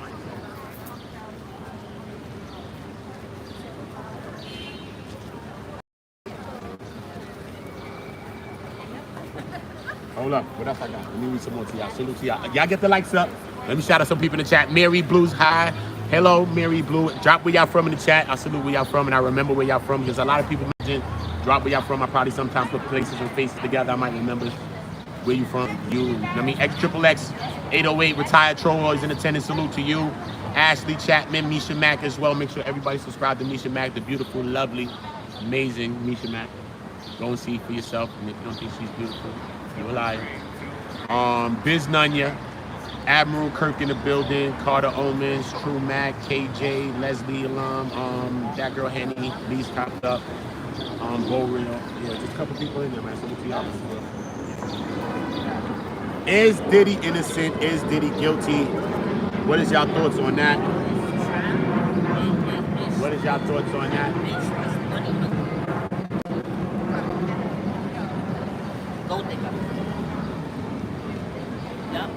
Hold up, what else I got? Let me read some more to y'all. Salute to y'all. Y'all get the likes up. Let me shout out some people in the chat. Mary Blue's hi. Hello, Mary Blue. Drop where y'all from in the chat. I salute where y'all from, and I remember where y'all from because a lot of people mention drop where y'all from. I probably sometimes put places and faces together. I might remember where you from. I mean, XXX 808 retired troll always in attendance. Salute to you. Ashley Chapman, Misha Mack as well. Make sure everybody subscribe to Misha Mack, the beautiful, lovely, amazing Misha Mack. Go and see for yourself. And if you don't think she's beautiful, you're a liar. Biz Nunya, Admiral Kirk in the building, Carter Omens, True Mac, KJ, Leslie Alum, that girl Henny, Lee's popped up, Bo Real. Yeah, just a couple people in there, man. So we'll see y'all. Is Diddy innocent? Is Diddy guilty? What is y'all thoughts on that? What is y'all thoughts on that? Go nigga. Yep.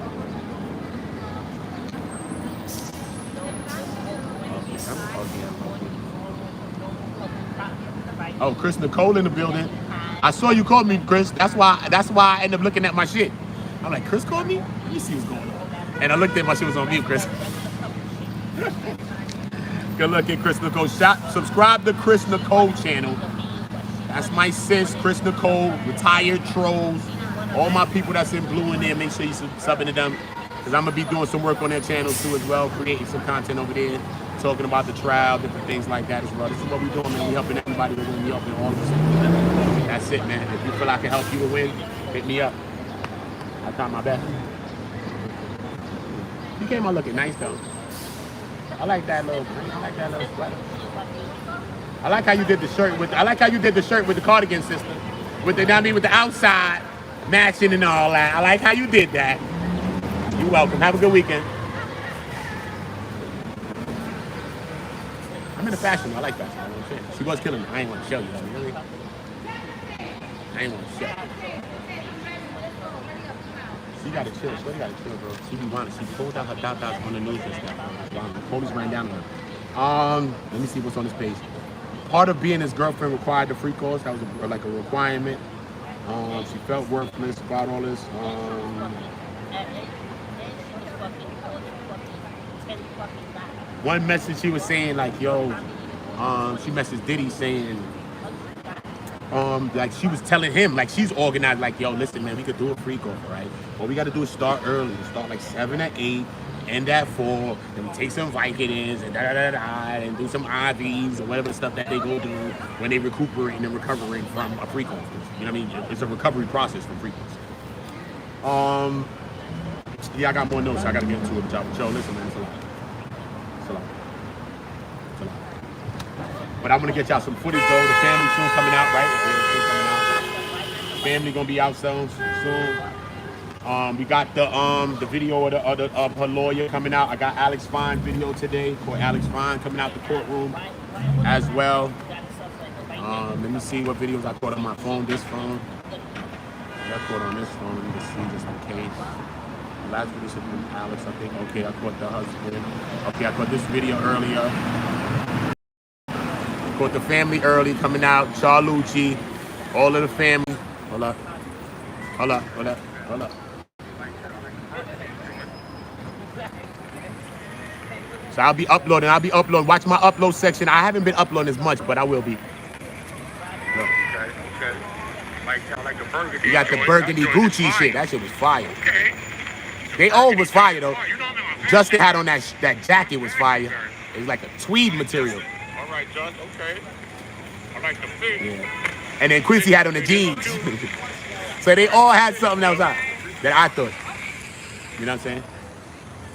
Oh, Chris Nicole in the building. I saw you called me, Chris. That's why I ended up looking at my shit. I'm like, Chris called me? Let me see what's going on. And I looked at my shit was on mute, Chris. Good looking, Chris Nicole. Subscribe to Chris Nicole channel. That's my sis, Chris Nicole, retired trolls. All my people that's in blue in there, make sure you subbing to them. Because I'm going to be doing some work on their channel too as well, creating some content over there, talking about the trial, different things like that as well. This is what we're doing, man. We're helping everybody. We're going to be helping all of us. That's it, man. If you feel I can help you to win, hit me up. I try my best. You came out looking nice though. I like that little sweater. I like how you did the shirt with the cardigan system. With the outside matching and all that. I like how you did that. You're welcome. Have a good weekend. I'm into fashion. I like fashion. You know what I'm saying? She was killing me. I ain't want to show you though. Really? I ain't want to show you. She gotta chill. She gotta chill, bro. She be wanting. She pulled out her dot-dots on the news and stuff. The police ran down on her. Let me see what's on this page. Part of being his girlfriend required the free calls. That was like a requirement. She felt worthless about all this. One message she was saying like, yo, she messaged Diddy saying, like she was telling him, like she's organized, like, yo, listen, man, we could do a free call, right? What we got to do is start early. Start like 7 or 8, end at 4, then we take some Vicodins and and do some IVs or whatever stuff that they go do when they recuperating and recovering from a free call. You know what I mean? It's a recovery process from free calls. Yeah, I got more notes. So I got to get into it, but y'all, listen, man, it's a lot. It's a lot. It's a lot. But I'm gonna get y'all some footage though. The family soon coming out, right? Family gonna be out soon. We got the video of her lawyer coming out. I got Alex Fine video today. Called Alex Fine coming out the courtroom as well. Let me see what videos I caught on my phone. This phone. I caught on this phone. Let me just see just in case. The last video should be Alex, I think. Okay, I caught the husband. Okay, I caught this video earlier. Caught the family early coming out. Charlucci, all of the family. Hold up. So I'll be uploading. Watch my upload section. I haven't been uploading as much, but I will be. Okay. Like the burgundy. You got the burgundy That joint is Gucci fire. shit. That shit was fire. Okay. They all was fire though. You know I'm a fan. Justin had on that jacket was fire. It was like a tweed material. All right, Just. Okay. I like the fit. Yeah. And then Quincy had on the jeans. So they all had something that was out that I thought. You know what I'm saying?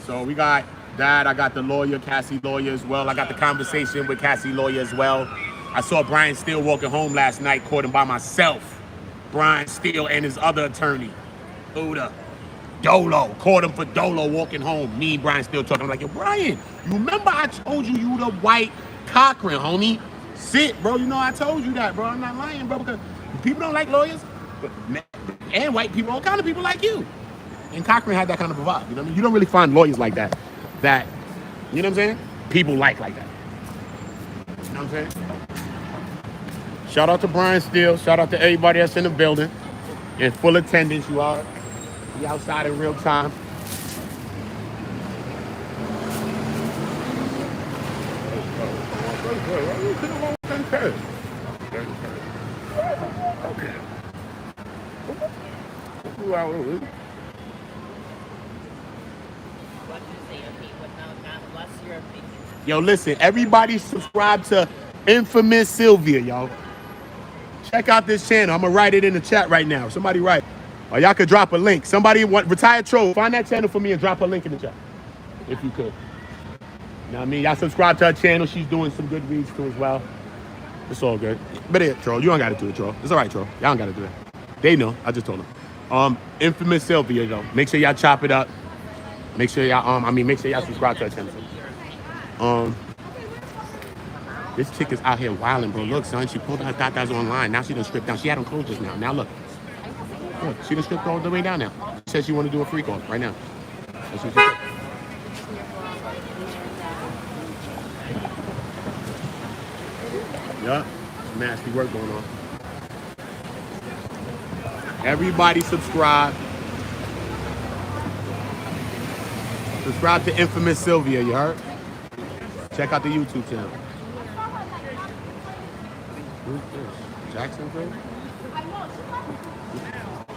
So we got that. I got the lawyer, Cassie lawyer as well. I got the conversation with Cassie lawyer as well. I saw Brian Steele walking home last night, caught him by myself. Brian Steele and his other attorney, Oota. Dolo, caught him for Dolo walking home. Me and Brian Steele talking. I'm like, yo, Brian, you remember I told you you the white Cochran, homie? Sit, bro. You know I told you that, bro. I'm not lying, bro, because people don't like lawyers, and white people, all kind of people like you. And Cochran had that kind of a vibe. You know what I mean? You don't really find lawyers like that. You know what I'm saying? People like that. You know what I'm saying? Shout out to Brian Steele. Shout out to everybody that's in the building. In full attendance, you are. Be outside in real time. Yo, listen, everybody subscribe to Infamous Sylvia, y'all. Check out this channel. I'm gonna write it in the chat right now. Somebody write. Or y'all could drop a link. Somebody want Retired Troll. Find that channel for me and drop a link in the chat. If you could. You know what I mean? Y'all subscribe to her channel. She's doing some good reads too as well. It's all good. But Troll, you don't gotta do it, Troll. It's all right, Troll. Y'all don't gotta do it. They know. I just told them. Infamous Sylvia, though. Make sure y'all chop it up. Make sure y'all make sure y'all subscribe to her channel. This chick is out here wilding, bro. Look, son, she pulled her tatas online. Now she done stripped down. She had on clothes just now. Now look. Look, she done stripped all the way down now. She said she want to do a freak off right now. That's what she said. Yeah, nasty work going on. Everybody subscribe. Subscribe to Infamous Sylvia, you heard? Check out the YouTube channel. Who's this? Jackson, bro?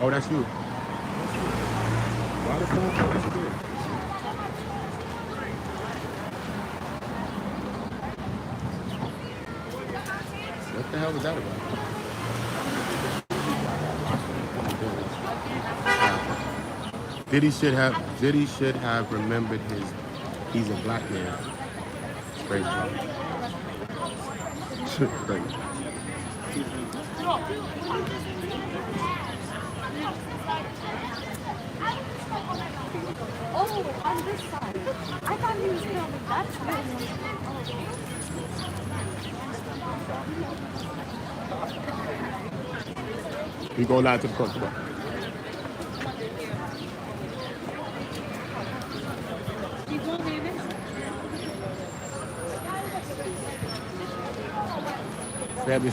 Oh, that's you. Why the phone call? That's good. What the hell was that about? Diddy should have remembered he's a black man. Crazy. Crazy. Oh, on this side. I thought he was filming that side. We go live to the court.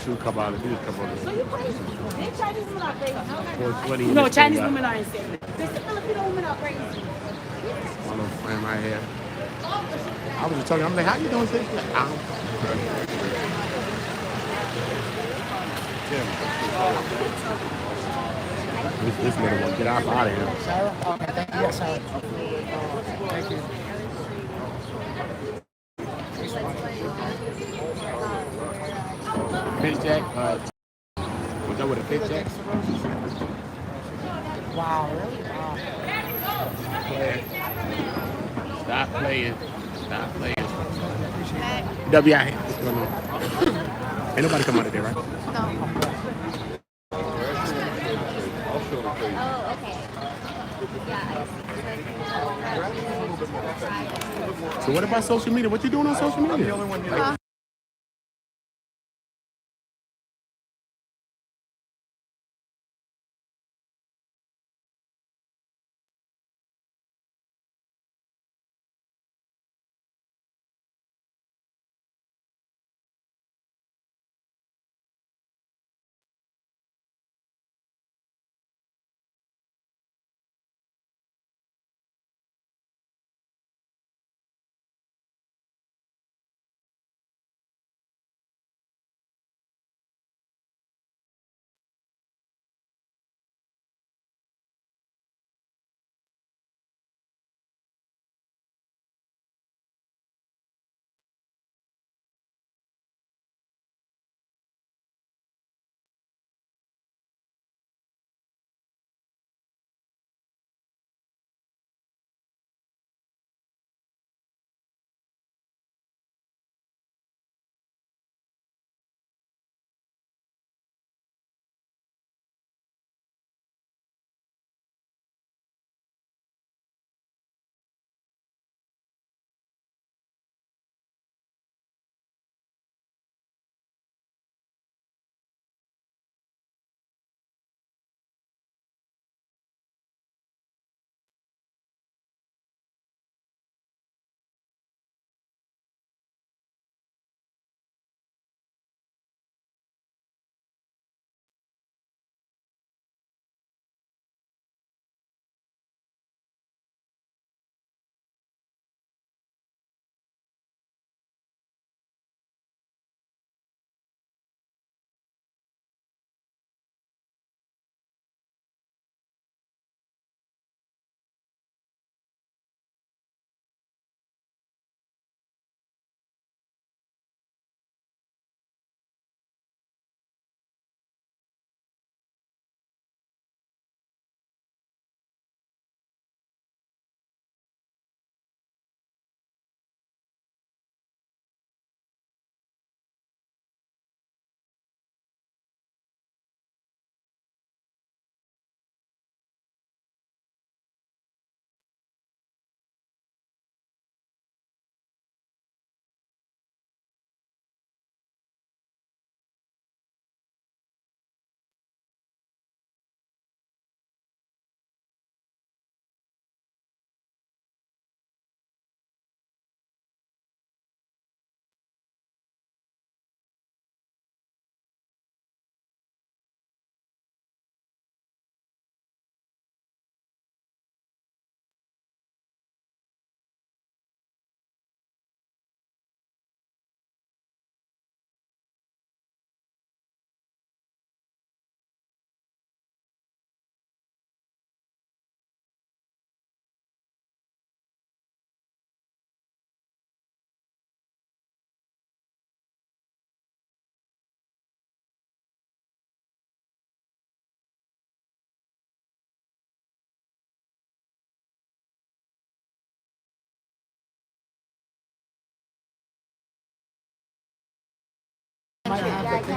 Shoe Kabbalah. Chinese women are crazy. No, Chinese women are insane. The Filipino women are crazy. My little friend right here. I was just talking. I'm like, how you doing, sis? Like, I don't. This little one, get out of here. Sarah? Okay, thank you. Yes, Sarah. Thank you. Pitch jack. Was that with a pitch jack? Wow, really? Wow. Stop playing. Stop playing. W out here. What's going on? Ain't nobody come out of there, right? Oh, okay. So what about social media? What you doing on social media?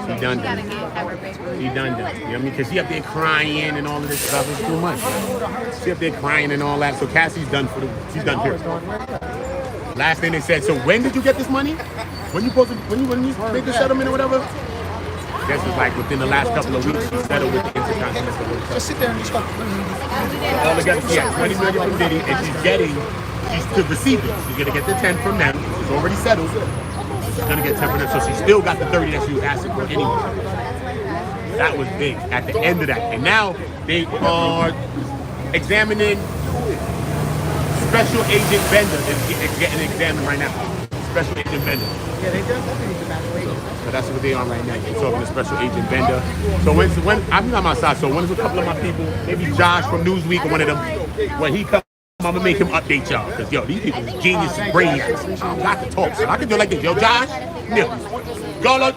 She done. She done. You know what I mean? Because she up there crying and all of this stuff. It's too much. She up there crying and all that. So Cassie's done for the. She's done here. Last thing they said. So when did you get this money? When you supposed to? When you make the settlement or whatever? Guess it's like within the last couple of weeks she settled with the Intercontinental Hotel. Just sit there and just go. All together, she had 20 million from Diddy, and she's to receive it. She's gonna get the 10 from them. She's already settled. She's gonna get 10 from them, so she still got the 30 that she was asking for anyway. That was big at the end of that. And now they are examining special agent vendor. It's getting examined right now. Special agent vendor. Yeah, they definitely need to evaluate. So that's what they are right now. They're talking to special agent vendor. So when I'm not outside, so when there's a couple of my people, maybe Josh from Newsweek or one of them, when he comes, I'm gonna make him update y'all. Cause yo, these people are genius brainiacs. I got to talk. So I can do it like this. Yo, Josh, go look.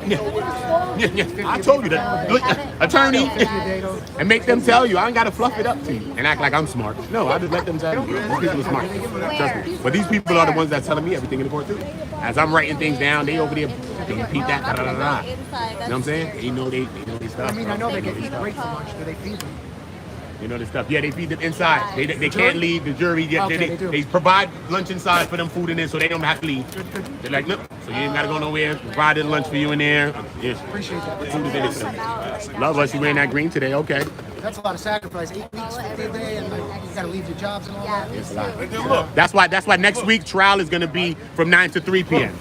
I told you that. Look, attorney, and make them tell you. I ain't gotta fluff it up to you and act like I'm smart. No, I just let them tell you. These people are smart. Trust me. But these people are the ones that's telling me everything in the court too. As I'm writing things down, they over there, they repeat that. You know what I'm saying? They know they stuff. I mean, I know they get great so much. Do they feed them? You know the stuff. Yeah, they feed them inside. They can't leave. The jury, they provide lunch inside for them food in there, so they don't have to leave. They're like, look, so you ain't gotta go nowhere. Provided lunch for you in there. Yes. Appreciate that. Food is in it for them. Love us. You wearing that green today? Okay. That's a lot of sacrifice. 8 weeks, 50 a day, and like, you gotta leave your jobs and all that. It's a lot. That's why next week trial is gonna be from 9 to 3 p.m.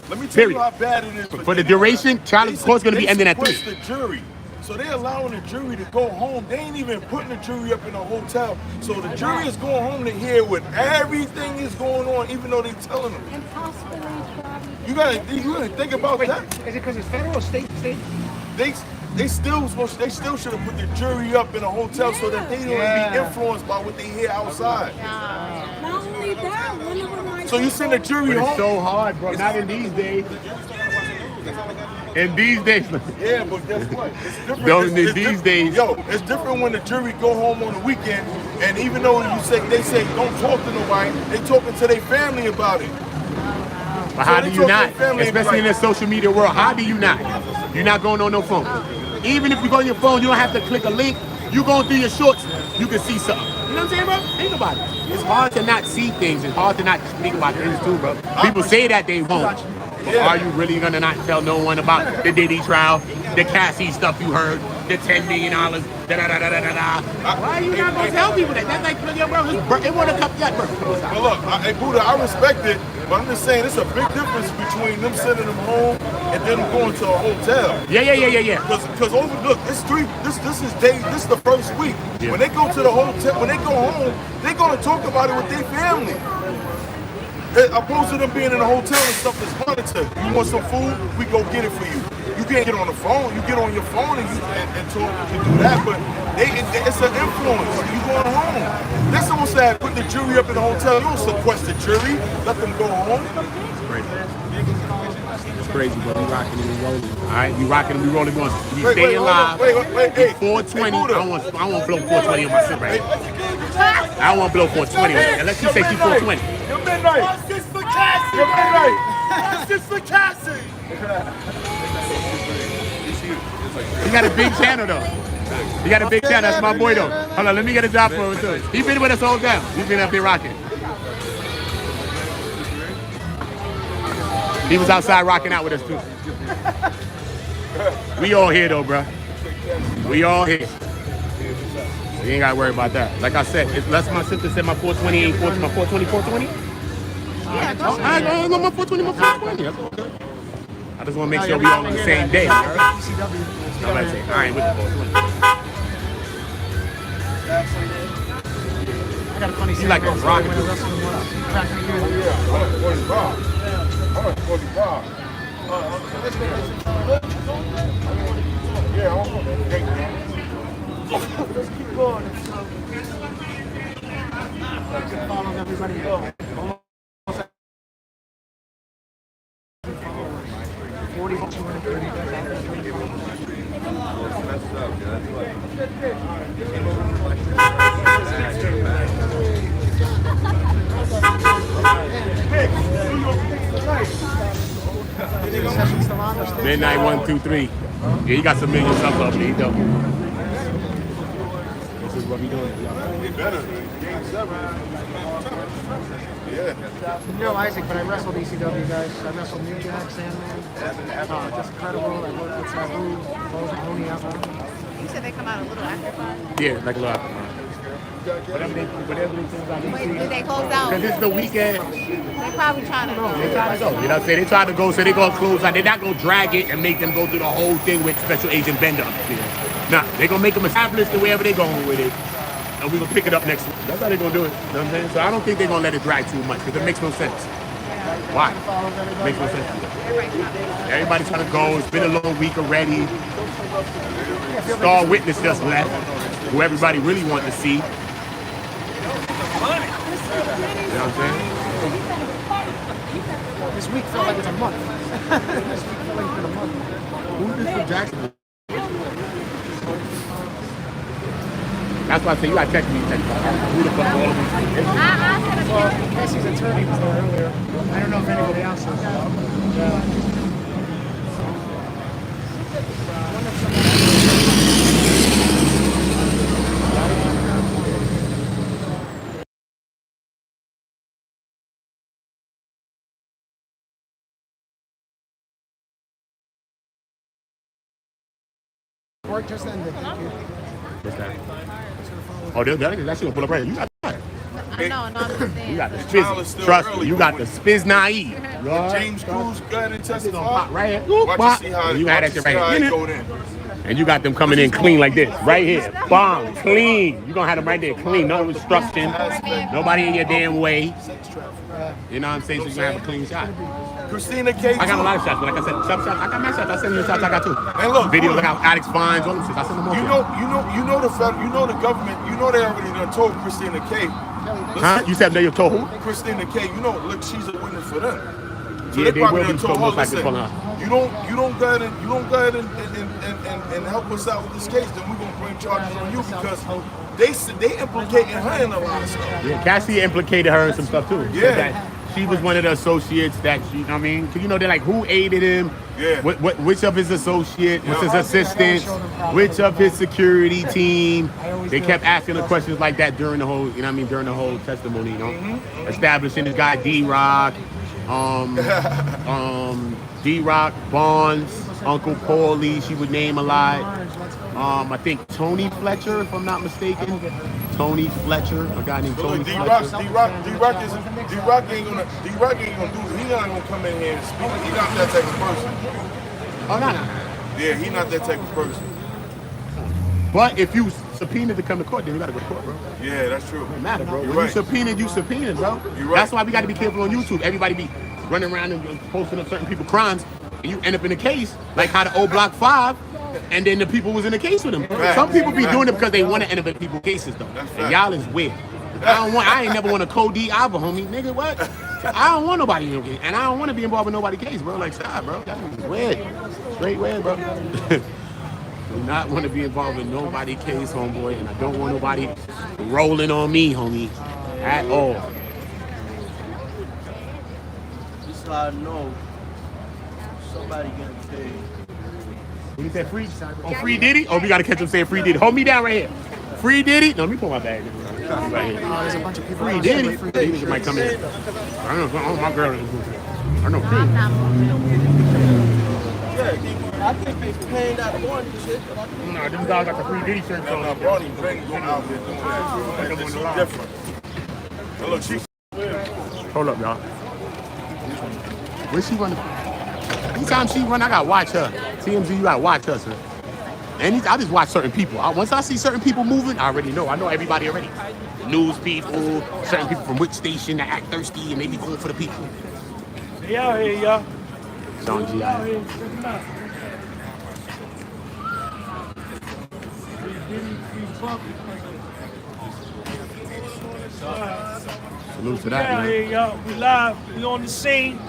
Let me tell you how bad it is. For the duration, trial is going to be ending at 3. The jury. So they're allowing the jury to go home. They ain't even putting the jury up in a hotel. So the jury is going home to hear what everything is going on, even though they're telling them. You gotta think about that. Is it because it's federal or state? They still should have put the jury up in a hotel so that they don't be influenced by what they hear outside. Not only that, one of them. So you send the jury home. It's so hard, bro. Not in these days. In these days. Yeah, but guess what? It's different. These days. Yo, it's different when the jury go home on the weekend, and even though they say don't talk to nobody, they talking to their family about it. But how do you not? Especially in the social media world, how do you not? You're not going on no phone. Even if you go on your phone, you don't have to click a link. You going through your shorts, you can see something. You know what I'm saying, bro? Think about it. It's hard to not see things. It's hard to not think about things too, bro. People say that they won't. But are you really gonna not tell no one about the Diddy trial, the Cassie stuff you heard, the $10 million, Why are you not gonna tell people that? That's like, yo, bro, it won't have come yet, bro. Well, look, Oota, I respect it, but I'm just saying it's a big difference between them sending them home and them going to a hotel. Yeah. Because look, this is the first week. Yeah. When they go to the hotel, when they go home, they're gonna talk about it with their family. Opposed to them being in a hotel and stuff that's monitored. You want some food? We go get it for you. You can't get on the phone. You get on your phone and talk. You can do that, but it's an influence. You going home. They're supposed to put the jury up in the hotel. You don't sequester the jury. Let them go home. It's crazy, but we rocking and we rolling. All right, we rocking and we rolling. We staying live. Wait. 420. I want blow 420 on my shit right here. I want blow 420 on it. Let's just say she's 420. You're midnight. What's this for Cassie? You're midnight. What's this for Cassie? He got a big channel though. He got a big channel. That's my boy though. Hold on, let me get a job for him too. He's been with us all down. He's been up there rocking. He was outside rocking out with us too. We all here though, bro. We all here. You ain't gotta worry about that. Like I said, unless my sister said my 420 ain't 420, my 420. Yeah, I know my 420, my 420. That's okay. I just want to make sure we all on the same day. All right? I ain't with the 420. I got a funny He's like a rocket. Let's keep going. Follows everybody. 40, 230. Session still on or still? Midnight 1, 2, 3. Yeah, he got some million subs up there. He dope. This is what we doing. They better. Game 7. Yeah. No, Isaac, but I wrestled ECW guys. I wrestled New Jack, Sandman. Just incredible. I worked with Sabu, Tony Apple. You said they come out a little after 5? Yeah, like a lot. Whatever they Wait, did they close out? Because this is the weekend. They probably trying to go. They try to go. You know what I'm saying? They try to go, so they gonna close out. They're not gonna drag it and make them go through the whole thing with Special Agent Bender. Nah, they're gonna make them establish to wherever they're going with it. And we're gonna pick it up next week. That's how they're gonna do it. You know what I'm saying? So I don't think they're gonna let it drag too much because it makes no sense. Why? It makes no sense. Everybody's trying to go. It's been a long week already. Star Witness just left, who everybody really wanted to see. You know what I'm saying? This week felt like it's a month. This week felt like it's been a month. Who's this for Jackson? That's why I say you gotta check me. Who the fuck all of these things? Well, Cassie's attorney was there earlier. I don't know if anybody else is. Work just ended. Thank you. What's that? Oh, that's gonna pull up right here. You got that. No, I'm just saying. You got the Trial is Spiz. still Trust early, me, you got the Spiz naive. James Cruz got in This is gonna testify. pop right here. Watch you see how You had that shit right it here. go in. And you got them coming in clean like this, right here. Bomb, clean. You gonna have them right there, clean. No obstruction. Nobody in your damn way. You know what I'm saying? So you're gonna have a clean shot. Christina K. I got a lot of shots, but like I said, some shots. I got my shots. I send you the shots I got too. And look, Videos like how addicts finds, all them shit. I send them over. You know the government. You know they already done told Christina K. Huh? You said they told who? Christina K. You know, look, she's a witness for them. So Yeah, they they probably will be done so told most her, likely listen, pulling her. you don't go ahead and help us out with this case, then we're gonna bring charges on you because they implicating her in a lot of stuff. Yeah, Cassie implicated her in some stuff too. Yeah. That she was one of the associates that she, I mean, cause you know, they're like, who aided him? Yeah. Which of his associate, what's his assistants, which of his security team? They kept asking her questions like that during the whole, you know what I mean, during the whole testimony, you know? Establishing this guy D-Rock, D-Rock, Bonds, Uncle Paulie, she would name a lot. I think Tony Fletcher, if I'm not mistaken. Tony Fletcher, a guy named Tony Fletcher. D-Rock ain't gonna do. He not gonna come in here and speak. He not that type of person. Oh no. Yeah, he not that type of person. But if you subpoenaed to come to court, then you gotta go to court, bro. Yeah, that's true. Doesn't matter, bro. You're When right. you subpoenaed, bro. You're right. That's why we gotta be careful on YouTube. Everybody be running around and posting up certain people's crimes, and you end up in a case like how the old Block 5. And then the people was in the case with him. Right. Some people be doing it because they want to end up in people's cases though. And y'all is weird. I ain't never want a Code D either, homie. Nigga, what? I don't want nobody in your case. And I don't want to be involved in nobody's case, bro. Like, stop, bro. That is weird. Straight weird, bro. Do not want to be involved in nobody's case, homeboy. And I don't want nobody rolling on me, homie. At all. Just so I know, somebody getting paid. What you said, free? Oh, free Diddy? Oh, we got to catch him saying free Diddy. Hold me down right here. Free Diddy? No, let me pull my bag. Right here. There's a bunch of people. Free Diddy? Diddy might come in. I don't know. My girl. I know. I'm not moving. Yeah, I think they paying that money shit. No, this dog got the free Diddy shirt on. Now, Barney Bang going out there doing that. This is different. Now, look, she. Hold up, y'all. Where's she running? Anytime she run, I gotta watch her. TMZ, you gotta watch her, sir. And I just watch certain people. Once I see certain people moving, I already know. I know everybody already. News people, certain people from which station that act thirsty and they be going for the people. They out here, y'all. Sean G. Salute to that, Out man. here, y'all. We live. We on the scene.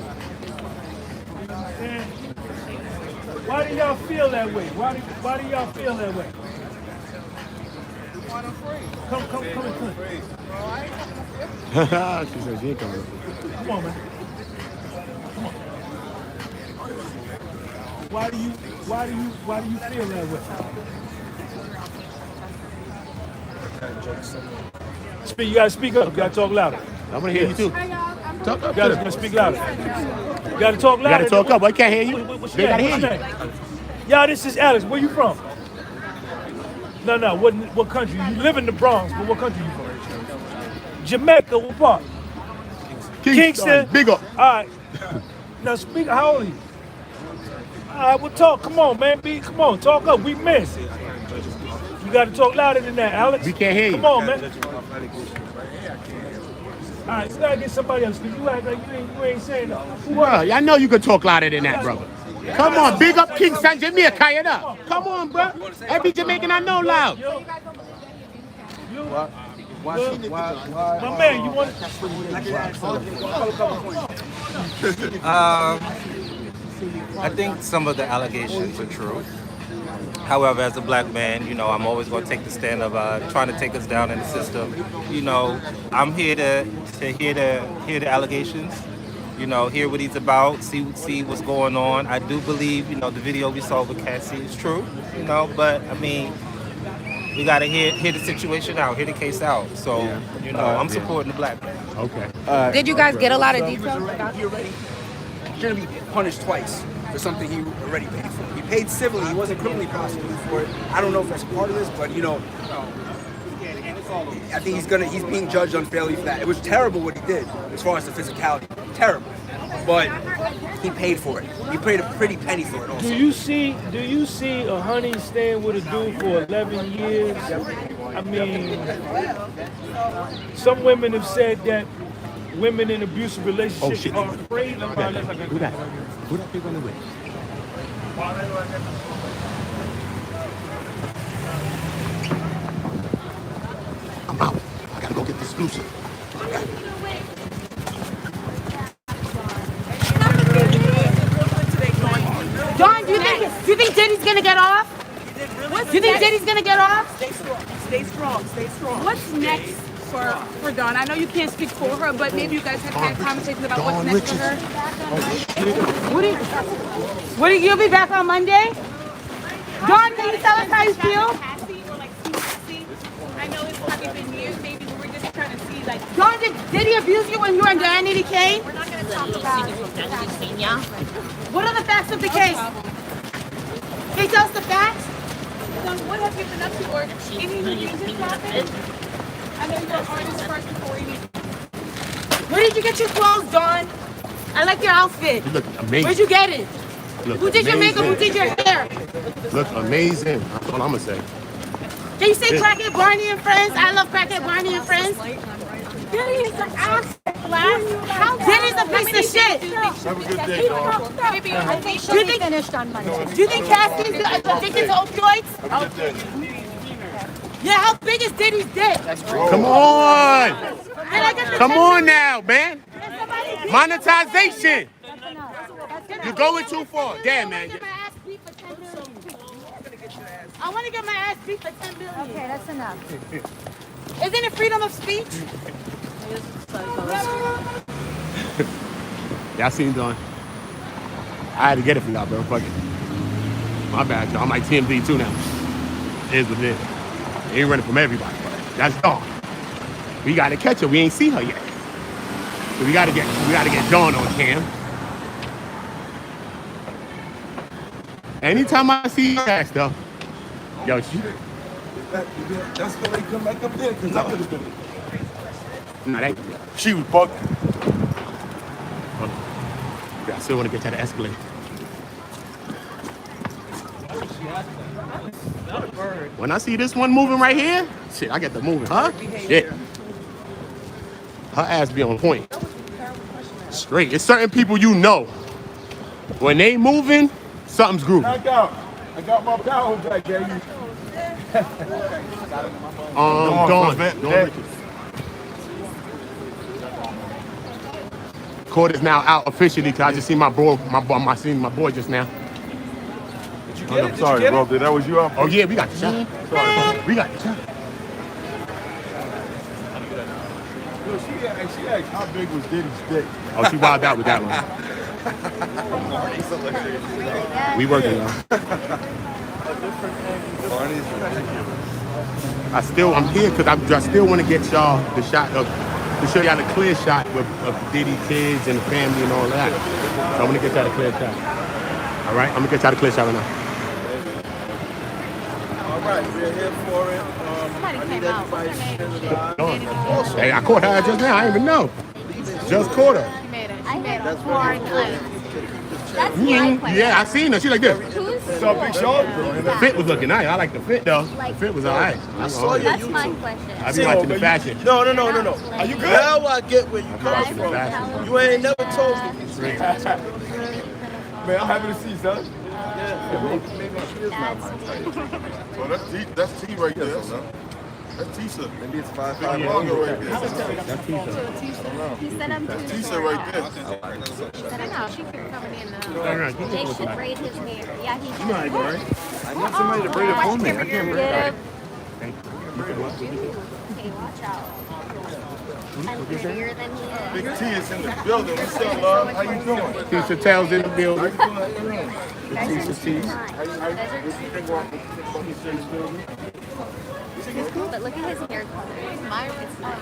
Why do y'all feel that way? Why do y'all feel that way? Come. She said she ain't coming. Come on, man. Why do you feel that way? Speak. You gotta speak up. You gotta talk louder. I want to hear you too. Talk up. You gotta speak louder. You gotta talk louder. You gotta talk up. I can't hear you. They gotta hear you. Y'all, this is Alex. Where you from? No. What country? You live in the Bronx, but what country you from? Jamaica. What part? Kingston. Big up. All right. Now speak. How old are you? All right. Well, talk. Come on, man. Come on. Talk up. We miss. You got to talk louder than that, Alex. We can't hear you. Come on, man. All right. You got to get somebody else. Because you act like you ain't saying nothing. Well, I know you can talk louder than that, brother. Come on. Big up Kingston, Jamaica. It up. Come on, bro. Every Jamaican I know loud. My man, you want I think some of the allegations are true. However, as a black man, you know, I'm always going to take the stand of trying to take us down in the system. You know, I'm here to hear the allegations. You know, hear what he's about, see what's going on. I do believe, you know, the video we saw with Cassie is true. You know, but I mean, we gotta hear the situation out, hear the case out. So, you know, I'm supporting the black man. Okay. Did you guys get a lot of details? He already shouldn't be punished twice for something he already paid for. He paid civilly. He wasn't criminally prosecuted for it. I don't know if that's part of this, but you know, I think he's being judged unfairly for that. It was terrible what he did as far as the physicality. Terrible. But he paid for it. He paid a pretty penny for it also. Do you see a honey staying with a dude for 11 years? I mean, some women have said that women in abusive relationships are afraid of honey. Who that big on the way? I'm out. I gotta go get the exclusive. John, do you think Diddy's gonna get off? Do you think Diddy's gonna get off? Stay strong. What's next for Dawn? I know you can't speak for her, but maybe you guys have had conversations about what's next for her. What do you'll be back on Monday? Dawn, can you tell us how you feel? I know it's probably been years, maybe we're just trying to see like. Dawn, did he abuse you when you were under Andy Kane? We're not going to talk about it. What are the facts of the case? Can you tell us the facts? So what have you been up to, or any new things that happened? I know you're an artist first before anything. Where did you get your clothes, Dawn? I like your outfit. You look amazing. Where'd you get it? Look Who did your makeup? Who did your hair? Look amazing. That's all I'm gonna say. Can you say Crackhead Barney and Friends? I love Crackhead Barney and Friends. Diddy's an ass. Diddy's a piece of shit. Have a good day, dog. Do you think finished on Monday? Do you think Cassie's addicted to opioids? Have a good day. Yeah, how big is Diddy's dick? Come on. Come Come on now, man. Monetization. You're going too far. Damn, man. I want to get my ass beat for 10 billion. Okay, that's enough. Isn't it freedom of speech? Y'all seen Dawn? I had to get it for y'all, bro. Fuck it. My bad, y'all. I'm like TMZ too now. It is what it is. They ain't running from everybody, but that's Dawn. We gotta catch her. We ain't see her yet. So we gotta get Dawn on cam. Anytime I see her ass though, yo, she. That's why they come back up there, because I could have been. Nah, that. She was bugging. I still want to get to the escalator. When I see this one moving right here, shit, I get the moving, huh? Shit. Her ass be on point. Straight. It's certain people you know. When they moving, something's grooving. I got my power back there. Dawn Richards. Court is now out officially because I just seen my boy just now. I'm sorry, bro. That was you out. Oh yeah, we got the shot. Sorry, we got the shot. She asked how big was Diddy's dick. Oh, she wilded out with that one. We working now. I'm here because I still want to get y'all the shot of, to show y'all the clear shot of Diddy kids and the family and all that. So I'm gonna get y'all the clear shot. All right, I'm gonna get y'all the clear shot right now. All right, we're here for it. Somebody came out. What's her name? Hey, I caught her just now. I didn't even know. Just caught her. She made it. She made a foreign claim. That's my question. Yeah, I seen her. She like this. What's up, Big Sean? The fit was looking nice. I like the fit though. The fit was alright. I saw you. That's my question. I be watching the fashion. No. Are you good? Now I get where you come Watching the from. fashion. You ain't never told me. Man, I'm happy to see you, son. Well, that's T right there, son. That's Tisa. Maybe it's 5'5" longer right there. That's Tisa. He said I'm too Tisa right there. He said, I know, she kept coming in. Jake should braid his hair. Yeah, he should. You know how I go, right? I need somebody to braid it for me. I can't braid it. Okay, watch out. I'm prettier than he is. Big T is in the building. What's up, love? How you doing? Tisa Tells in the building. Tisa But look at his hair color. Mine is nice.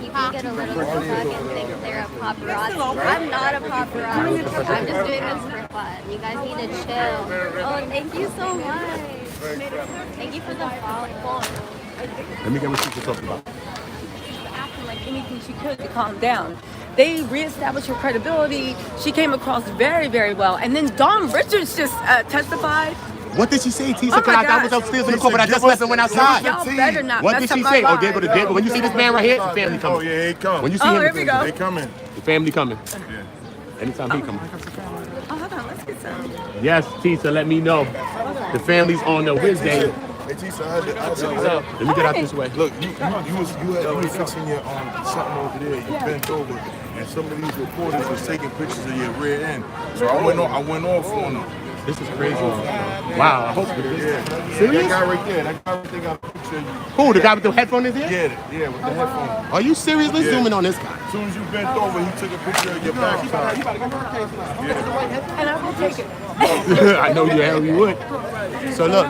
People get a little stuck and think they're a paparazzi. I'm not a paparazzi. I'm just doing this for fun. You guys need to chill. Oh, thank you so much. Thank you for the follow. Let me get what Tisa talking about. Acting like anything she could to calm down. They reestablished her credibility. She came across very, very well. And then Dawn Richards just testified. What did she say, Tisa? Oh my I was upstairs in the car, but I just left and went outside. Y'all better not What mess did up she my say? Oh, vibe. there go the When you see this man right here, the family coming. Oh, yeah, he come. When you see Oh, him, here we go. They coming. the family coming. Yeah. Anytime he coming. Oh, hold on, let's get some. Yes, Tisa, let me know. The family's on the Wednesday. Hey, Tisa, I had to Let me get out this way. Look, you was fixing your something over there. You bent over, and some of these reporters was taking pictures of your rear end. So I went off on them. This is crazy. Wow, I hope it is. Serious? That guy right there. That guy right there got a picture of you. Who, the guy with the headphone is here? Yeah, with the headphone. Are you serious? Let's zoom in on this guy. As soon as you bent over, he took a picture of your backside. And I will take it. I know you would. So look.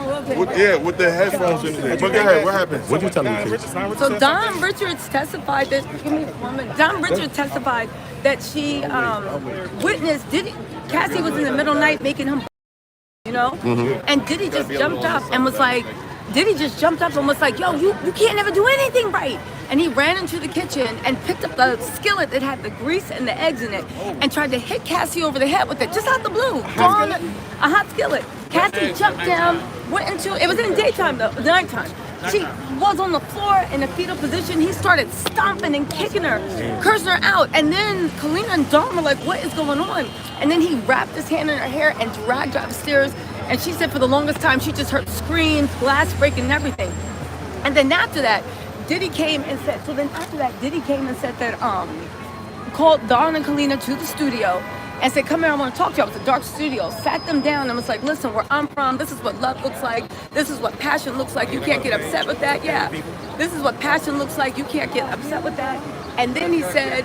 With the headphones in there. But go ahead, what happened? What you telling me, Tisa? So Dawn Richards testified that. Give me 1 minute. Dawn Richards testified that she witnessed Diddy. Cassie was in the middle of the night making him, you know, and Diddy just jumped up and was like, yo, you can't never do anything right. And he ran into the kitchen and picked up the skillet that had the grease and the eggs in it and tried to hit Cassie over the head with it, just out the blue, throwing a hot skillet. Cassie jumped down, went into, it was in the daytime though, the nighttime. She was on the floor in a fetal position. He started stomping and kicking her, cursing her out. And then Kalina and Dawn were like, what is going on? And then he wrapped his hand in her hair and dragged her upstairs. And she said for the longest time, she just heard screams, glass breaking and everything. And then after that, Diddy came and said that, called Dawn and Kalina to the studio and said, come here, I want to talk to you. It was a dark studio. Sat them down and was like, listen, where I'm from, this is what love looks like. This is what passion looks like. You can't get upset with that. Yeah. This is what passion looks like. You can't get upset with that. And then he said,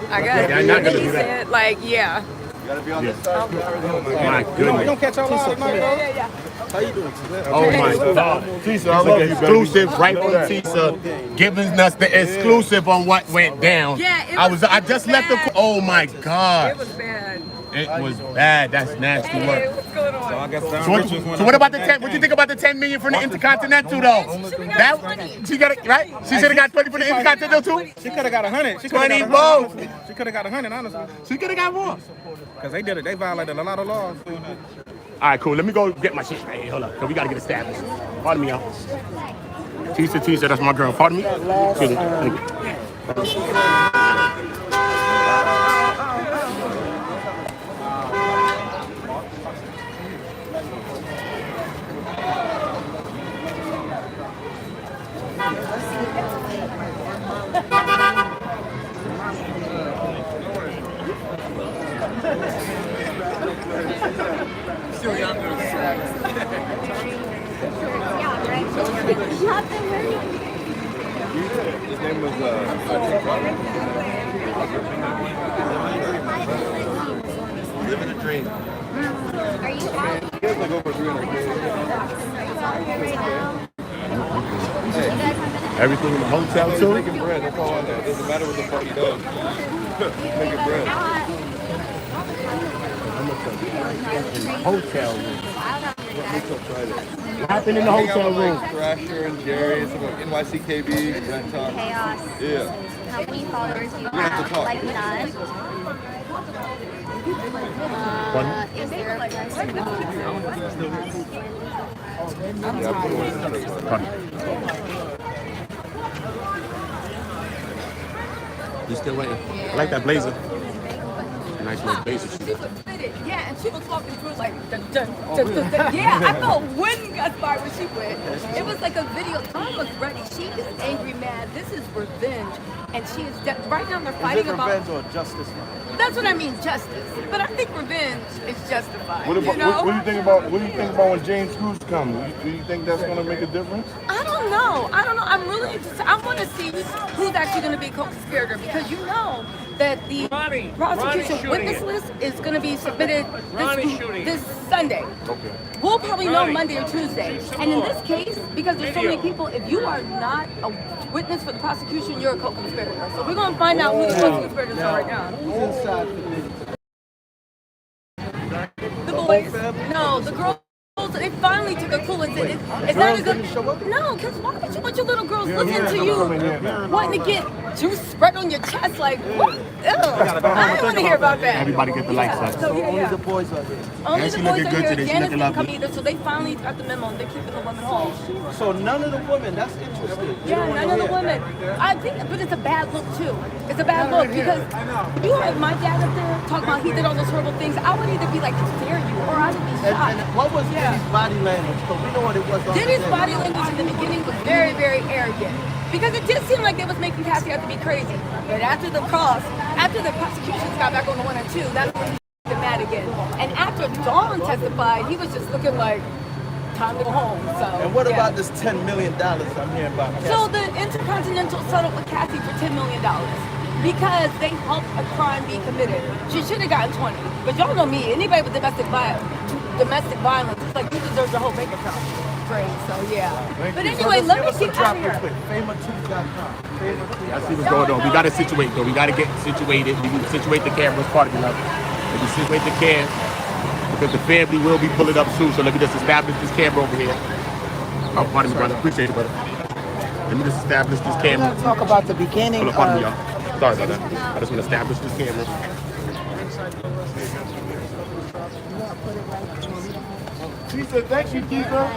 yeah. You gotta be on this side. My goodness. You don't catch our live tonight, though? Yeah. How you doing? Oh my God. Tisa, I love you, baby. Exclusive right from Tisa, giving us the exclusive on what went down. Yeah, it I was just left bad. oh my God. It was bad. It was bad. That's nasty Hey, work. what's going on? So what about the 10? What you think about the 10 million from the Intercontinental though? That she got it right. She should have got 20 for the Intercontinental too. She could have got 100. She 20 both. She could have got 100, honestly. She could have got more. Because they did it. They violated a lot of laws. All right, cool. Let me go get my shit right here. Hold up, cause we gotta get established. Pardon me, y'all. Tisa, that's my girl. Pardon me. Excuse me. Thank you. Still younger. Yeah, right. His name was Living a Dream. Are you happy? He has like over 300 Everything in the hotel too? Making bread, that's all I know. It doesn't matter what the fuck he does. Making bread. Hotel room. What happened in the Hang out hotel with, room? like, Thrasher and Jerry, some like NYCKB, Red Top. Chaos. Yeah. How many followers do you We have to have? talk. Like none. Is there a price You still waiting? I like that blazer. Nice little blazer. She was fitted, yeah, and she was walking through like, dun, dun, dun, dun, dun. Yeah, I felt wind got by when she went. It was like a video. Tom was ready. She is angry, mad. This is revenge, and she is right now they're fighting about. Revenge or justice? That's what I mean, justice. But I think revenge is justified. What, about, you know? what do you think about when James Cruz comes? Do you think that's going to make a difference? I don't know. I'm really interested. I want to see who's actually going to be co-conspirator because you know that the prosecution witness list is going to be submitted this Sunday. Okay. We'll probably know Monday or Tuesday. And in this case, because there's so many people, if you are not a witness for the prosecution, you're a co-conspirator. So we're going to find out who the co-conspirators are right now. Who's inside The boys. No, the girls. They finally took a clue and said, "It's not a good." No, because why would you want your little girls listening to you, wanting to get juice spread on your chest? Like, what? Ew. I don't want to hear about that. Everybody get the lights up. So, yeah, Only the boys are here. Only she the looking boys good are today. here. She Janice looking didn't come lovely. either, so they finally got the memo and they're keeping the women home. So none of the women, that's interesting. Yeah, none of the women. I think, but it's a bad look too. It's a bad look because you heard my dad up there talking about he did all those horrible things. I would either be like, how dare you, or I would be shocked. And what was Diddy's body language? Because we know what it was. Diddy's body language in the beginning was very, very arrogant. Because it did seem like they was making Cassie out to be crazy. But after the prosecutions got back on the 1 and 2, that's when he got mad again. And after Dawn testified, he was just looking like, time to go home. So. And what about this $10 million I'm hearing about? So the Intercontinental settled with Cassie for $10 million because they helped a crime be committed. She should have gotten 20. But y'all know me, anybody with domestic violence, it's like you deserve your whole bank account. Great, so yeah. But anyway, let me keep out here. Fama2.com. I see what's going on. We got to situate though. We got to get situated. We can situate the cameras, part of the level. If we situate the cam, because the family will be pulling up soon. So let me just establish this camera over here. Oh, pardon me, brother. Appreciate it, brother. Let me just establish this camera. Let's talk about the beginning. Hold on, pardon me, y'all. Sorry about that. I just want to establish this camera. Tisa, thank you, Tisa.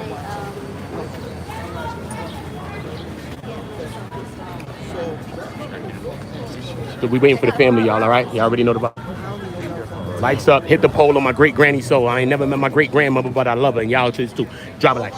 So we waiting for the family, y'all, all right? Y'all already know the vibe. Lights up, hit the poll on my great granny soul. I ain't never met my great grandmother, but I love her, and y'all should too. Drop a like.